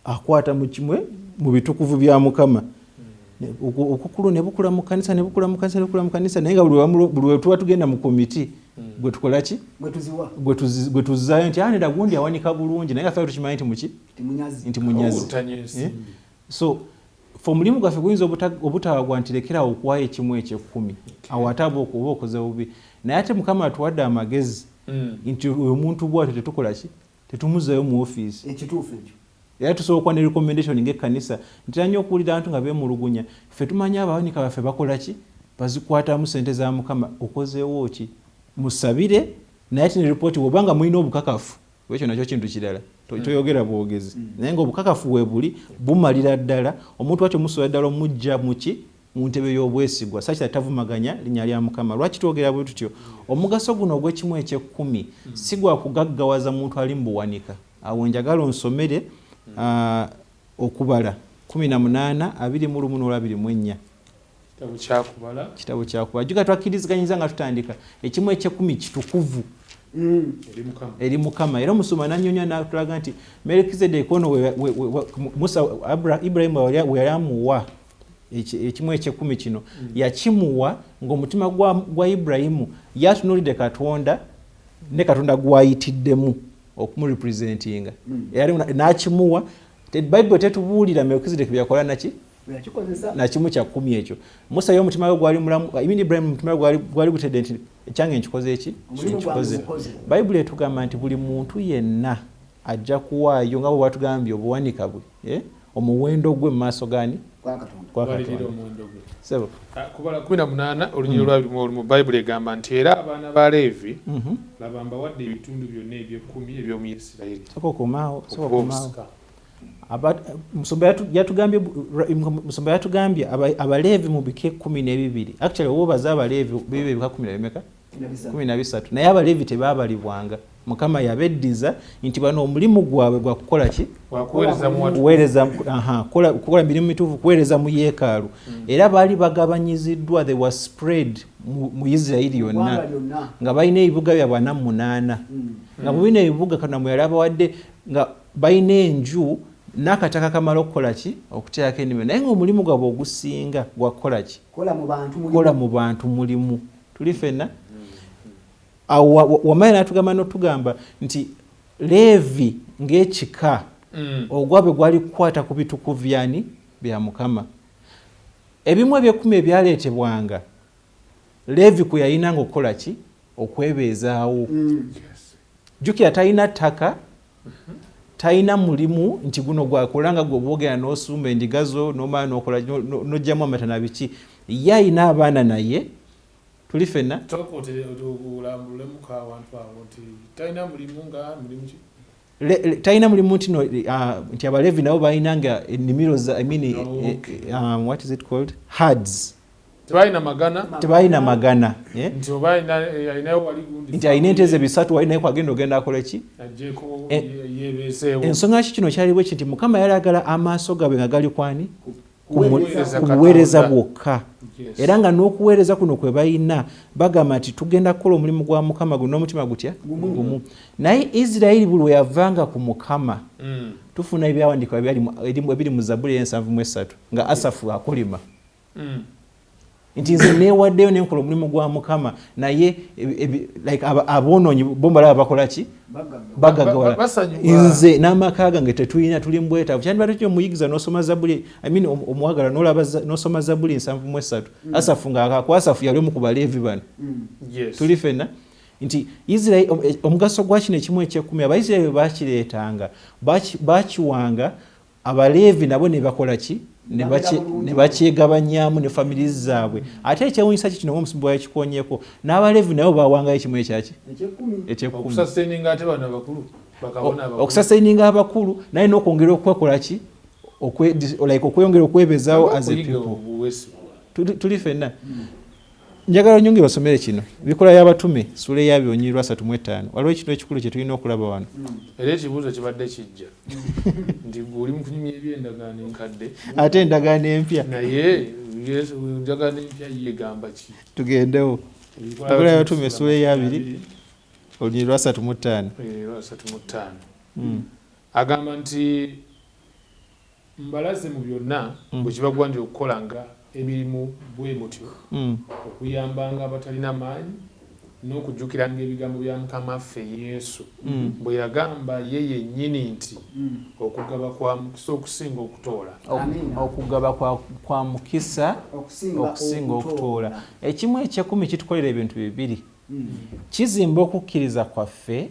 akwata mu kimwe mu bitukuvu bya Mukama. Okukulu ne bukula mu kanisa naye nga buli we tuba tugenda mu komiti gwe tukola ki gwe tuzzayo nti anera gundi awanika bulungi naye nga ffe tukimanyi nti munyazi. So omulimu gwaffe guyinza obutawagwa nti lekerawo okuwaayo ekimu eky'ekkumi awo ate aba okoze bubi naye ate Mukama atuwadde amagezi nti omuntu bwatyo tetukola ki tetumuzzayo mu ofiisi ekituufu ekyo. Era tusobola okuba ne recommendation ng'ekkanisa ntera nnyo okuwulira abantu nga beemulugunya ffe tumanyi abawanika baffe bakola ki bazikwatamu ssente za Mukama. Okozeewo ki musabire naye ate ne ripooti bw'obanga mulina obukakafu ekyo nakyo kintu kirala toyogera bwogezi naye ng'obukakafu weebuli bumalira ddala omuntu atyo musobola ddala omujja mu ntebe y'obwesigwa sakita tavumaganya linnya lya Mukama. Lwaki twogera bwe tutyo? Omugaso guno ogw'ekimu eky'ekkumi si gwa kugaggawaza muntu ali mu buwanika. Awo njagala onsomere okubala 18:21 kitabo kyakubala juga twakkirizganyiza nga tutandika ekimu eky'ekkumi kitukuvu eri Mukama. Era omusoma n'annyonya n'atulaga nti Melkizedeki ono Ibrahimu we yali amuwa ekimu eky'ekkumi kino yakimuwa ng'omutima gwa Ibrahimu yatunuulidde Katonda ne Katonda gwayitiddemu okumurepresentinga n'akimuwa. Bayibuli tetubuulira Melkizedeki byakola naki na kimu kya kkumi ekyo. Musa y'omutima gwe gwali mulamu, Ibrahimu omutima gwe gwali gutedde nti ekyange nkikoze eki nkikoze. Bayibuli etugamba nti buli muntu yenna ajja kuwaayo nga bwe batugambye obuwanika bwe omuwendo gwe mu maaso gani kwa Katonda. Sebo kubala 18 olunyiro lwa mu Bayibuli egamba nti era abaana ba Leevi laba mbawadde ebitundu byonna eby'ekkumi eby'omu Isirayiri. Soko komaawo Musumba yatugambye Abaleevi mu bika 12. Actually obo baza Abaleevi bibe bika 13 naye Abaleevi tebaabalibwanga. Mukama yabeddiza nti bano omulimu gwabwe gwa kukola ki kukola emirimu mituufu kuweereza mu yeekaalu. Era baali bagabanyiziddwa, they were spread mu Isirayiri yonna nga balina ebibuga bya 48 nga bulina ebibuga Katonda mwe yali abawadde nga balina enju n'akataka kamala okukola ki okuteerako ennimiro. Naye ng'omulimu gwabwe ogusinga gwa kukola ki kola mu bantu mulimu tuli ffenna. Awo Wamala n'atugamba n'otugamba nti Leevi ng'ekika ogwabwe gwali kukwata ku bitukuvu bya Mukama. Ebimu eby'ekkumi ebyaleetebwanga Leevi kwe yayinanga okukola ki okwebeezaawo. Jjukira talina ttaka talina mulimu nti guno gwakolanga gwe boogera n'osumba endiga zo n'omala n'okola n'ojjamu amata na biki. Ye alina abaana naye tuli ffenna talina mulimu nti Abaleevi nabo balinanga ennimiro what is it called herds tebalina magana nti alina ente ze bisatu wali naye kwagenda ogenda akola ki. Ensonga ki kino kyali bwe nti Mukama yalagala amaaso gaabwe nga gali kwani kubuweereza bwokka. Era nga n'okuweereza kuno kwe balina bagamba nti tugenda kukola omulimu gwa Mukama guno n'omutima gutya gumu. Naye Isirayiri buli we yavanga ku Mukama tufuna ebyawandiikibwa ebiri mu Zabbuli 73 nga Asafu akolima. nti nze neewaddeyo nenkola omulimu gwa Mukama naye like aboonoonyi bombalaba bakola ki bagagawala nze n'amaka gange tetulina tuli mbwetaavu kyandibadde kyo omuyigiza n'osoma Zabbuli omuwagala n'osoma Zabbuli 73 Asafu ng'akaako Asafu yali omu ku Baleevi bano tuli ffenna nti Isirayiri omugaso gwa kino ekimu eky'ekkumi Abayisirayiri bwe bakireetanga bakiwanga Abaleevi nabo ne bakola ki ne bakyegabanyaamu ne famiri zaabwe ate ekyewuunyisa ki kino ng'omusimbi wakikonyeeko n'Abaleevi nabo bawangayo ekimu ekyaki okusasaininga abakulu naye n'okwongera okwekola ki okweyongera okwebezaawo as a people tuli ffenna njagala nyonge basomere kino bikola y'abatume sura ya 2:35 waliwo ekintu ekikulu kye tulina okulaba wano era ekibuuzo kibadde kijja nti oli mu kunyumya eby'endagaano enkadde ate endagaano empya naye endagaano empya yegamba ki tugendewo bikola y'abatume sura ya 2:35 agamba nti mbalaze mu byonna bwe kibagwanira okukolanga emirimu bwe mutyo okuyambanga abatalina maanyi n'okujjukiranga ebigambo bya Mukama waffe Yesu bwe yagamba ye yennyini nti okugaba kwa mukisa okusinga okutoola okugaba kwa mukisa okusinga okutoola ekimu eky'ekkumi kitukolera ebintu bibiri kizimba okukkiriza kwaffe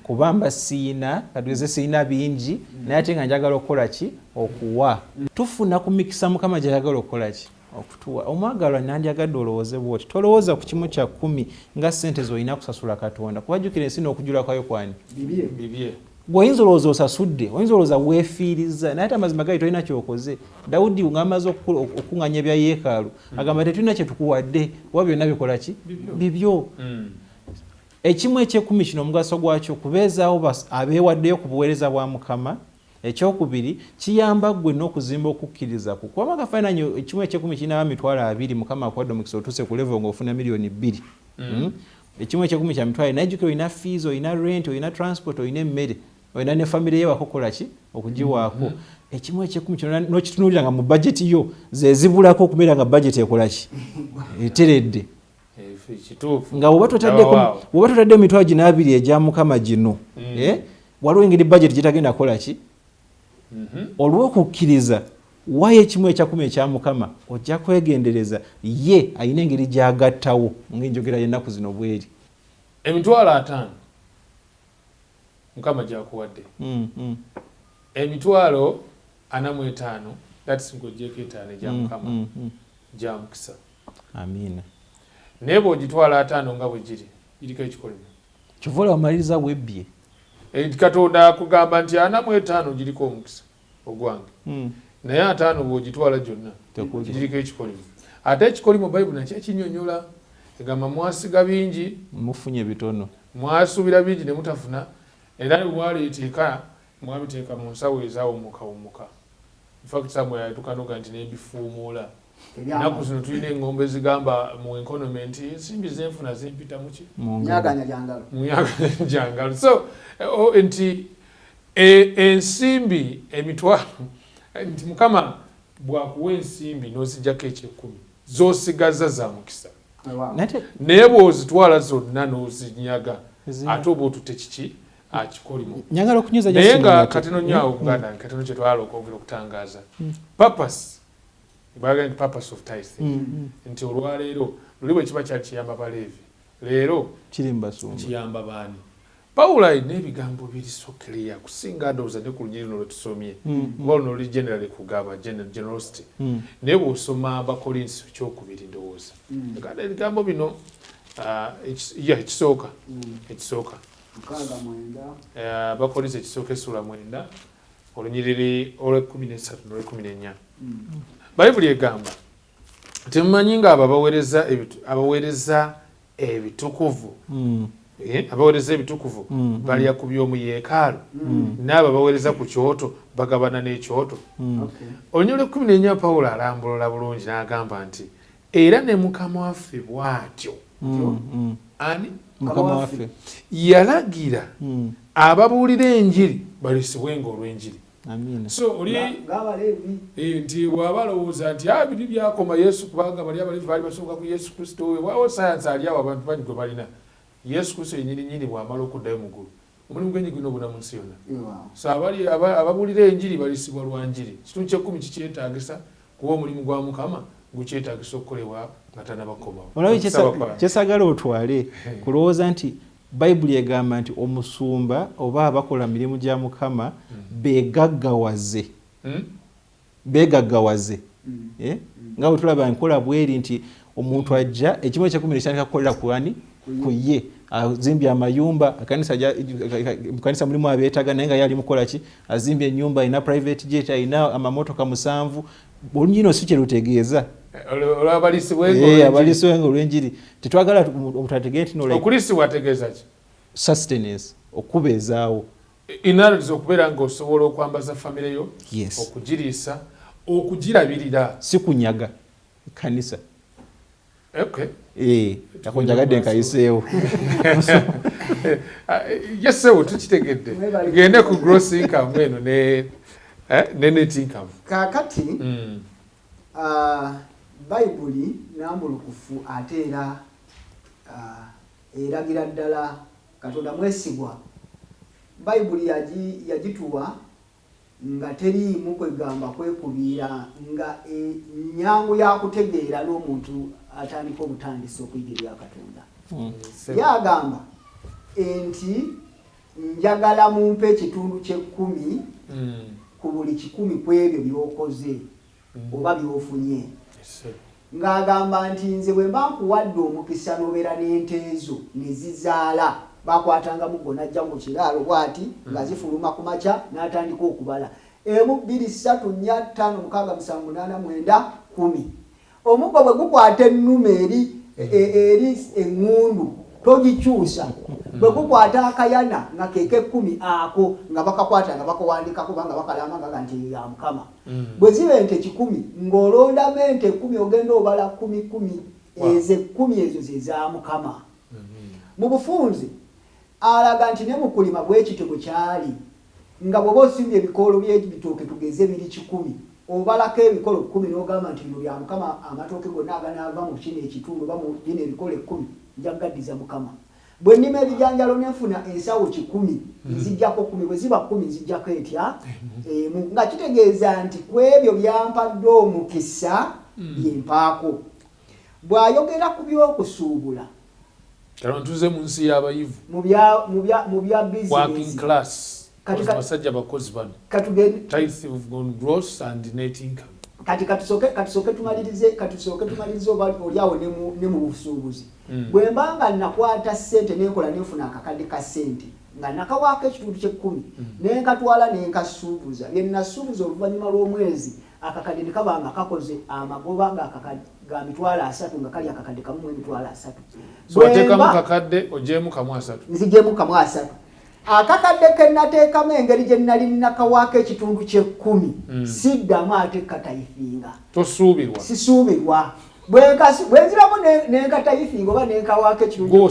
kubamba siina katugeze siina bingi naye ate nga njagala okukola ki okuwa tufuna ku mikisa Mukama gy'ayagala okukola ki okutuwa omwagalwa nandyagadde olowooze bwoti tolowooza ku kimu kya 10 nga ssente z'olina kusasula Katonda kubajjukira ensi n'okujula kwayo kwani bibye gw'oyinza olowooza osasudde oyinza olowooza weefiiriza naye ate amazima gali tolina kyokoze Dawudi ng'amaze okukuŋŋanya ebya yeekaalu agamba tetulina kye tukuwadde kuba byonna bikola ki bibyo ekimu eky'ekkumi kino omugaso gwakyo kubeezaawo abeewaddeyo ku buweereza bwa Mukama ekyokubiri kiyamba ggwe n'okuzimba okukkiriza kuba agafaananyi ekimu eky'ekkumi kirina amitwalo 2 Mukama akuwadde omukisa otuuse ku level ng'ofuna miliyoni 2 ekimu eky'ekkumi kya mitwalo naye jjukira olina fees olina rent olina transport olina emmere olina ne famire ye wakokola ki okugiwaako ekimu eky'ekkumi kino n'okitunuulira nga mu bajeti yo zezibulako okubeera nga bajeti ekola ki eteredde nga bw'oba totadde emitwalo gino 2 egya Mukama gino waliwo engeri bajeti gyetagenda kukola ki olw'okukkiriza wayo ekimu ekya 10 ekya Mukama ojja kwegendereza ye alina engeri gy'agattawo ng'enjogera y'ennaku zino bweri emitwalo 5 Mukama gy'akuwadde emitwalo 45 that's ng'oggyeko 5 egya Mukama gya mukisa amiina naye bw'ogitwala 5 nga bwe giriko ekikolimo kyova olamaliriza bwebbye Katonda akugamba nti 45 giriko omukisa ogwange naye 5 bw'ogitwala gyonna giriko ekikolimo ate ekikolimo Bayibuli nakyo ekinnyonnyola egamba mwasiga bingi mufunye bitono mwasuubira bingi ne mutafuna era mwaleeteeka mwabiteeka mu nsawo ezaawumuka infact Samuel yatukanoga nti n'ebifuumuula ennaku zino tulina eŋŋombe zigamba mu enkonoment ensimbi zenfuna zimpita muki munyaganya jangalo so nti ensimbi emitwalo nti Mukama bwakuwa ensimbi n'ozijjako eky'ekkumi z'osigaza za mukisa naye bw'ozitwala zonna n'ozinyaga ate oba otute kiki akikolimo naye nga katino nnyo awo Buganda katino kye twala okwongera okutangaaza purpose of tithing nti olwaleero luli bwe kiba kyali kiyamba Baleevi leero kiyamba baani Pawulo alina ebigambo biri so clear kusinga ndowooza ne ku lunyiriri lwe tusomye kuba luno luli generally kugaba generosity naye bw'osoma Abakolinsi ekyokubiri ndowooza kandi ebigambo bino ekisooka Abakolinsi ekisooka essula 9 olunyiriri olw'13 n'olw'14 Bayibuli egamba temumanyi nga abo abaweereza ebitukuvu balya ku by'omu yeekaalu n'abo abaweereza ku kyoto bagabana n'ekyoto olunyiriri lw'14 Pawulo alambulula bulungi n'agamba nti era ne Mukama waffe bw'atyo ani Mukama waffe yalagira ababuulira enjiri balisibwenga olw'enjiri Amina. So oli nti wabalowooza nti biri byakoma Yesu kubanga bali abalevi bali basooka ku Yesu Kristo wawo sayansi ali awo abantu bangi gwe balina Yesu Kristo yennyini bw'amala okuddayo mu ggulu omulimu gwenyi gulina obuna mu nsi yonna. So ababuulira enjiri balisibwa lwa njiri. Kitundu ky'ekkumi kikyetaagisa kuba omulimu gwa Mukama gukyetaagisa okukolebwa nga tannabakomawo. Olaba kyesagala otwale kulowooza nti Bayibuli egamba nti omusumba oba abakola mirimu gya Mukama begaggawaze. Begaggawaze. Nga bwe tulaba enkola bweri nti omuntu ajja ekimu ekyekumi ekitandika kukolera kuwani ku ye azimbye amayumba mukanisa mulimu abeetaga naye nga yali mukola ki azimbye ennyumba alina private jet alina amamotoka 7 olunyino si kyerutegeeza abalisibwenga olw'enjiri tetwagala omuntu ategee nti okulisibwa ategeeza ki sustenance okubeezaawo inaliza okubeera ng'osobola okwambaza famire yo okugiriisa okugirabirira si kunyaga kanisa. Okay. Nakunjagadde nkayiseewo. Yesewo tukitegedde. Gende ku gross income eno ne net income. Kakati Bayibuli nambulukufu ate era eragira ddala Katonda mwesigwa. Bayibuli yagituwa nga teriimu kwegamba kwekubiira nga nyangu yakutegeera n'omuntu atandika obutandisi okuyigirira Katonda. Yagamba nti njagala mumpe ekitundu kye-10 ku buli 10 ku ebyo by'okoze oba by'ofunye. Ng'agamba nti nze bwe mba nkuwadde omukisa n'obeera n'ente ezo ne zizaala bakwatanga mugo najja mu kiraalo bwati nga zifuluma ku makya n'atandika okubala 1 2 3 4 5 6 7 8 9 10. Omuggo bwe gukwata ennume eri eŋŋundu togikyusa. Bwe gukwata akayana nga keke 10 ako nga bakakwata nga bakawandiika kubanga bakalama nti ya Mukama. Bwe ziba ente 10 ng'olondamu ente 10 ogenda obala 10 ezo 10 ezo ze za Mukama. Mu bufunze alaga nti ne mu kulima bw'ekityo bwe kyali nga bw'oba osimbye ebikoolo by'ebitooke tugeze biri 10 obalako ebikolo 10 n'ogamba nti bino bya Mukama amatooke gonna aganaava mu kino ekitundu oba mu bino ebikolo 10 njagaddiza Mukama. Bwe nnima ebijanjalo nenfuna ensawo 10 nzijjako 10 bwe ziba 10 nzijjako etya nga kitegeeza nti ku ebyo byampadde omukisa byempaako. Bw'ayogera ku by'okusuubula tuze mu nsi y'abayivu mu bya business working class basajja bakozi bano tithe of gross and net income. Kati katusooke tumalirize oba oliawo ne mu busuubuzi. Bwe mbanga nakwata ssente nenkola nenfuna akakadde ka ssente nga nakawaako ekitundu kye-10 nenkatwala nenkasuubuza bye nasuubuza oluvannyuma lw'omwezi akakadde ne kaba nga kakoze amagoba ga mitwalo 3 nga kali akakadde kamu emitwalo 3. So wateekamu kakadde ojeemu kamu 3. Nzijeemu kamu 3. Akakadde ke nateekamu engeri gye nali nakawaako ekitundu kye-10 siddamu ate katayifinga. Tosuubirwa. Sisuubirwa. Bwe nziramu nenkatayifinga oba nenkawaako ekitundu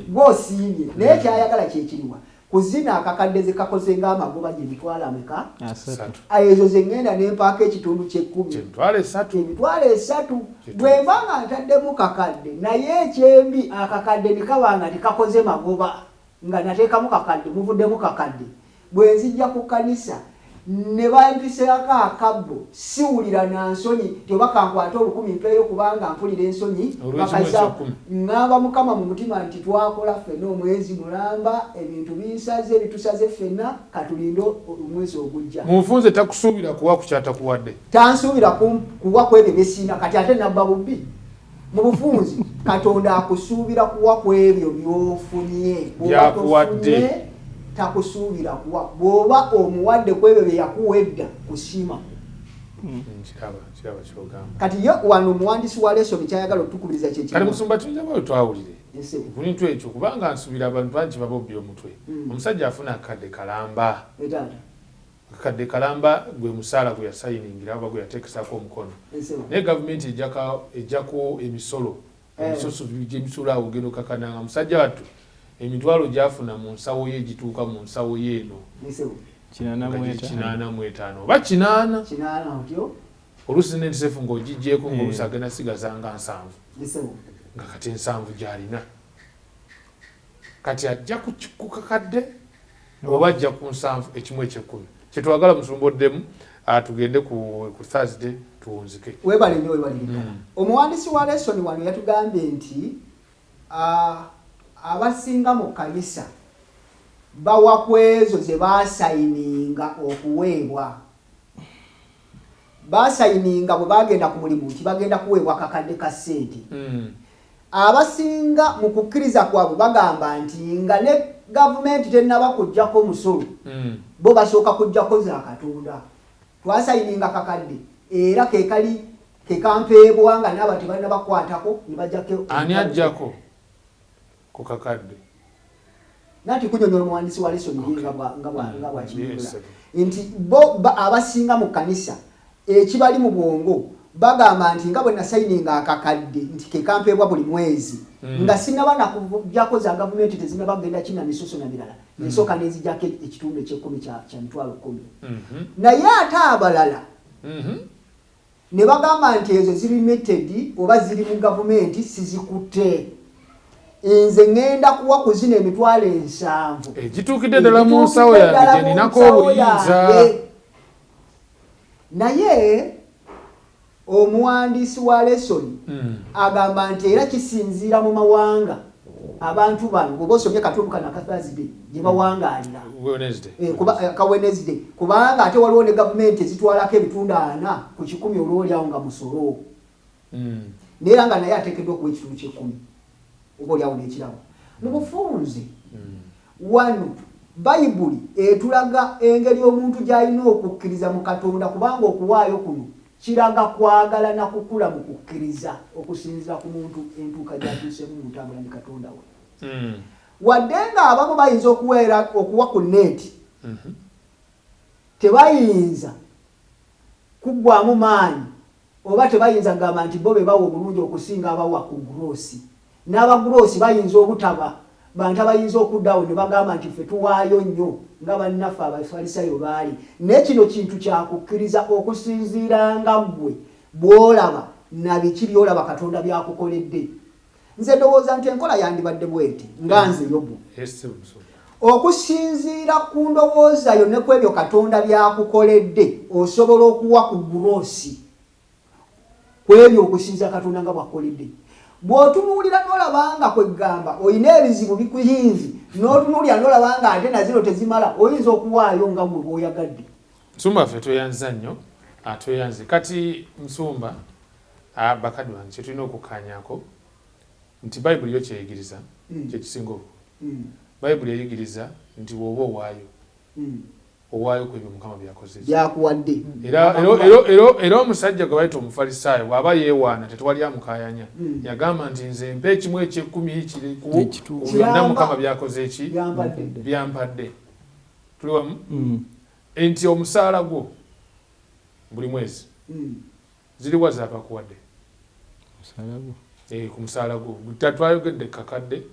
gw'osiimye naye kyayagala kyekiriwa kuzina akakadde ze kakoze ng'amagoba gye mitwalo ameka 3. Ezo ze ngenda nempaako ekitundu kye-10 emitwalo 3. Bwe mbanga ntaddemu kakadde naye ekyembi akakadde ne kaba nga tekakoze magoba nga nateekamu kakadde muvuddemu kakadde. Bwe nzijja ku kanisa ne bampiseeko akabbo siwulira na nsonyi tebakankwata 10 mpeeyo kubanga mpulira ensonyi bakayisa ngamba Mukama mu mutima nti twakola ffenna omwezi mulamba ebintu binsaze bitusaze ffenna katulinde omwezi ogujja. Mufunze takusuubira kuwa kukyata kuwadde. Tansuubira kuwa kwebyo byesiina kati ate nabba bubbi. Mu bufunzi Katonda akusuubira kuwa kwebyo by'ofunye. Byakuwadde. Takusuubira kuwa bw'oba omuwadde kwebyo bye yakuwedda kusiima. Kiraba kyogamba. Kati ye wano omuwandiisi wa lesoni kyayagala okutukubiriza kyekiri. Kale musumba tunjabayo twawulire. Ebintu ekyo kubanga nsuubira abantu bangi babobbi omutwe. Omusajja afuna akadde kalamba. Akadde kalamba gwe musaala gwe yasayiningira oba gwe yateekesako omukono. Naye gavumenti ejjako emisolo. Emisoso gy'emisolo awo ogenda okakananga musajja wattu emitwalo gyafuna mu nsawo ye gituuka mu nsawo ye eno 85 oba 8 kinaana otyo oluusi n'entesefu ng'ogijjeeko ng'oluusi agenda sigaza nga 7 bisebo nga kati 7 gy'alina kati ajja ku kakadde oba ajja ku 7 ekimu eky'ekkumi kyetwagala musumboddemu tugende ku Thursday tuwunzike webale nnyo webalirika omuwandiisi wa lesoni wano yatugambye nti abasinga mu kanisa bawa ku ezo ze baasayininga okuweebwa baasayininga bwe bagenda ku mulimu nti bagenda kuweebwa kakadde ka ssente abasinga mu kukkiriza kwabwe bagamba nti nga ne gavumenti tennaba kuggyako musolo bo basooka kuggyako za Katonda twasayininga kakadde era kekampeebwa nga naba tebalina bakwatako ne bajjako ani ajjako ku kakadde nati kunyonyola omuwandiisi wa lesoni nga bwakinyonyola nti bo abasinga mu kanisa ekibali mu bwongo bagamba nti nga bwe nasayininga akakadde nti kekampeebwa buli mwezi nga sinaba nakujjako za gavumenti tezinaba kugenda kina misuso na mirala ensooka n'ezijjako ekitundu eky'ekkumi kya mitwalo 10 naye ate abalala ne bagamba nti ezo ziri limited oba ziri mu gavumenti sizikutte nze ngenda kuwa ku zino emitwalo 7 egituukidde ddala mu nsawo yange gye ninako obuyinza naye omuwandiisi wa lesoni agamba nti era kisinziira mu mawanga abantu bano bwe bosomye katundu kana ka Thursday gye bawangaalira ka Wednesday kubanga ate waliwo ne gavumenti ezitwalako ebitundu 4 ku 100 olwolyawo nga musolo neera nga naye ateekeddwa okuwa ekitundu ky'ekkumi oba olyawo n'ekirabo mu bufunze wano bayibuli etulaga engeri omuntu gy'alina okukkiriza mu Katonda kubanga okuwaayo kuno kiraga kwagala na kukula mu kukkiriza okusinziira ku muntu entuuka gy'atuuseemu mu ntambula ne Katonda we wadde nga abamu bayinza okuwa ku neeti tebayinza kuggwamu maanyi oba tebayinza kugamba nti bo be bawa obulungi okusinga abawa ku groosi n'abaguroosi bayinza obutaba bantu abayinza okuddawo ne bagamba nti ffe tuwaayo nnyo nga bannaffe abafalisayo baali naye kino kintu kyakukkiriza okusinziira nga ggwe bw'olaba na biki by'olaba Katonda byakukoledde nze ndowooza nti enkola yandibadde bweti nga nze Yobu okusinziira ku ndowooza yo ne ku ebyo Katonda byakukoledde osobola okuwa ku guroosi ku ebyo okusinziira Katonda nga bwakukoledde bw'otunuulira n'olabanga kwegamba olina ebizibu bikuyinzi n'otunuulira n'olabanga ate na zino tezimala oyinza okuwaayo nga gwe bw'oyagadde. Nsumba ffe tweyanza nnyo tweyanze kati Nsumba bakadde bange kye tulina okukkaanyako nti Bayibuli yo kyeyigiriza kyekisinga obukulu. Bayibuli eyigiriza nti bw'oba owaayo ku ebyo Mukama byakoze byakuwadde era omusajja gwe bayita Omufalisaayo bw'aba yeewaana tetwali amukaayanya yagamba nti nze mpa ekimu eky'ekkumi kiri ku byonna Mukama byakoze eki byampadde tuli wamu nti omusaala gwo buli mwezi ziriwa zaabakuwadde ku musaala gwo twayogedde kakadde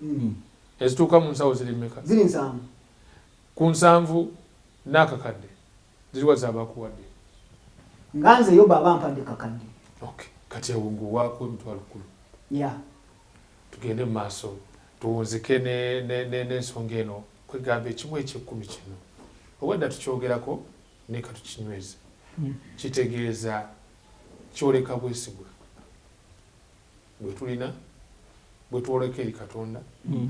ezituuka mu nsawo ziri mmeka ziri 7 ku 7 n'akakadde ziriwa zaabakuwadde nga nze yo baba mpadde kakadde kati awunguwaako emitwalo 10 tugende mu maaso tuwunzike n'ensonga eno kwegamba ekimu eky'ekkumi kino obwadda tukyogerako ne katukinyweze kitegeeza kyoleka bwesigwa bwe tulina bwe twoleka eri Katonda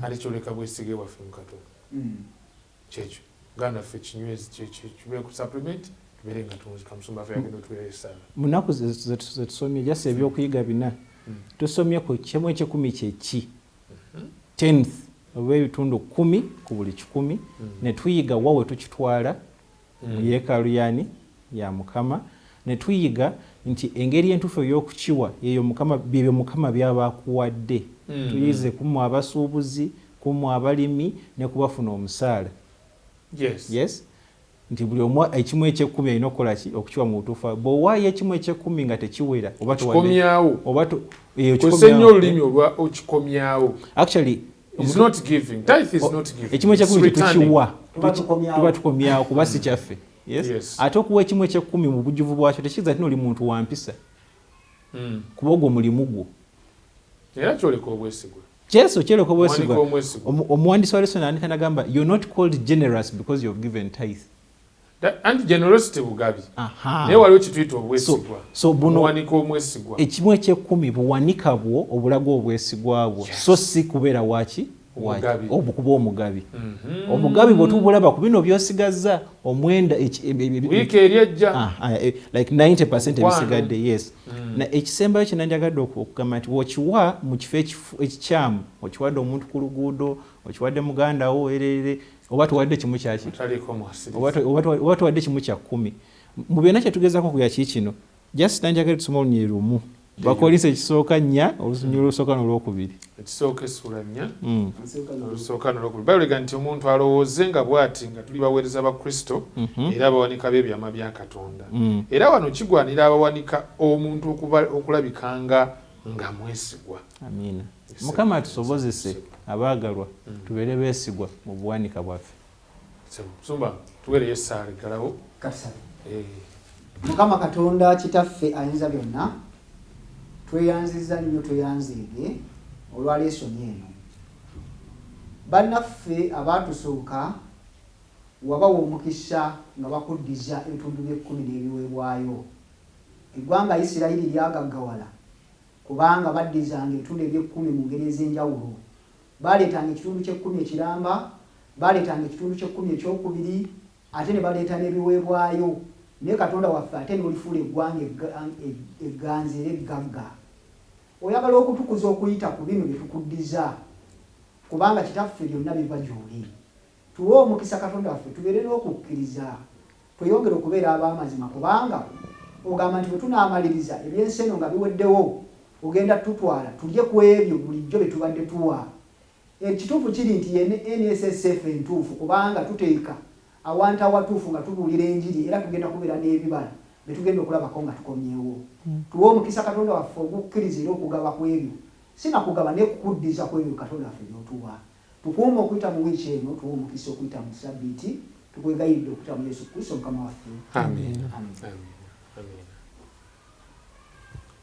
ate kyoleka bwesige waffe mu Katonda kyekyo ganda ffe kinywezi kibe ku supplement tubeere nga tunzika Musumba ffe yagenda otubeere esaala mu nnaku zetusomye jasa ebyokuyiga bina tusomye ku kimu eky'ekkumi kyeki 10th oba ebitundu 10 ku buli 100 ne tuyiga wawe tukitwala mu yeekaalu yani ya Mukama ne tuyiga nti engeri entuufu ey'okukiwa eyo Mukama bibyo Mukama byabakuwadde tuyize kumu abasuubuzi kumu abalimi ne kubafuna omusaala yes nti buli omu ekimu eky'ekkumi alina okukola ki okukiwa mu butuufu bw'owaayo ekimu eky'ekkumi nga tekiwera oba kikomyawo oba nnyo olulimi olwa okikomyawo actually It's not giving. Tithe is not giving. Ekimwe It's kyekumi returning. tetukiwa Tuba tuba tukomyawo kuba si kyaffe. Yes. Ate okuwa ekimwe kyekumi mu bujjuvu bwakyo tekiza ati oli muntu wa mpisa kuba ogwo mulimu gwo. Era kyoleka obwesigwa. Kyeso kyoleka Omuwandiika obwesigwa. omwesigwa. Omuwandiisi wa lesson andika nagamba you're not called generous because you've given tithe. Anti generosity bugabi. Aha. Naye waliwo kituyita obwesigwa. So buno Omuwandiika omwesigwa. ekimwe ekyekumi buwanika bwo obulaga obwesigwa bwo so si kubeera waki Omugabi. obukuba omugabi. Omugabi bwe tubulaba ku bino by'osigaza omwenda Wiiki eri ejja. like 90% ebisigadde yes. Na ekisembayo kye nanjagadde okugamba nti wokiwa mu kifo ekikyamu okiwadde omuntu ku luguudo okiwadde muganda wo erere oba tuwadde kimu kyaki Taliko mwasiriza. oba tuwadde kimu kya 10 mu byonna kye tugezaako kuya kikino just nanjagadde tusoma olunyiri lumu bakolisa ekisooka 4 olunyiri olusooka n'olwokubiri Ekisooka essula 4 olusooka n'olwokubiri. Bayibuli egamba nti omuntu alowooze nga bw'ati nga tuli baweereza ba Kristo era abawanika b'ebyama bya Katonda. Era wano kigwanira abawanika omuntu okulabikanga nga mwesigwa. Amiina. Mukama atusobozese abaagalwa tubeere beesigwa mu buwanika bwaffe. Sumba tuweereyo essaala eggalawo. Kasale. Mukama Katonda kitaffe ayinza byonna tweyanziza nnyo tweyanziige olwa lesoni eno. Bannaffe abaatusooka wabawa omukisa nga bakuddiza ebitundu bye-10 n'ebiweebwayo. Eggwanga Isirayiri lyagaggawala kubanga baddizanga ebitundu ebye-10 mu ngeri ez'enjawulo. Baaleetanga ekitundu kye-10 ekiramba, baaleetanga ekitundu kye-10 ekyokubiri, ate ne baleeta n'ebiweebwayo. Naye Katonda waffe ate n'olifuula eggwanga egganzi era eggagga. Oyagala okutukuza okuyita ku bino bye tukuddiza kubanga kitaffe byonna biva gy'oli. Tuwe omukisa Katonda waffe tubeere n'okukkiriza tweyongere okubeera ab'amazima kubanga ogamba nti bwe tunaamaliriza ebyensi eno nga biweddewo ogenda tutwala tulye ku ebyo bulijjo bye tubadde tuwa. Ekituufu kiri nti NSSF entuufu kubanga tuteeka awantu awatuufu nga tubuulira enjiri era tugenda kubeera n'ebibala bye tugenda okulabako nga tukomyewo. Tuwe omukisa Katonda waffe okukkiriza era okugaba ku ebyo si na kugaba naye kukuddiza ku ebyo Katonda waffe by'otuwa. Tukuume okuyita mu wiiki eno tuwe omukisa okuyita mu Ssabbiiti tukwegayiridde okuyita mu Yesu Kristo Mukama waffe. Amen.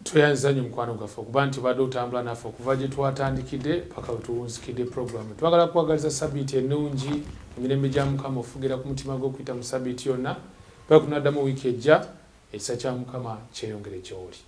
Tweyanziza nnyo mukwano gwaffe okuba nti badde otambula naffe okuva gye twatandikidde paka we tuwunzikidde puroguramu. Twagala kuwagaliza Ssabbiiti ennungi emirembe gya Mukama ofugira ku mutima gw'okuyita mu Ssabbiiti yonna. Paka kunaddamu wiiki ejja ekisa kya Mukama kyeyongere gy'oli.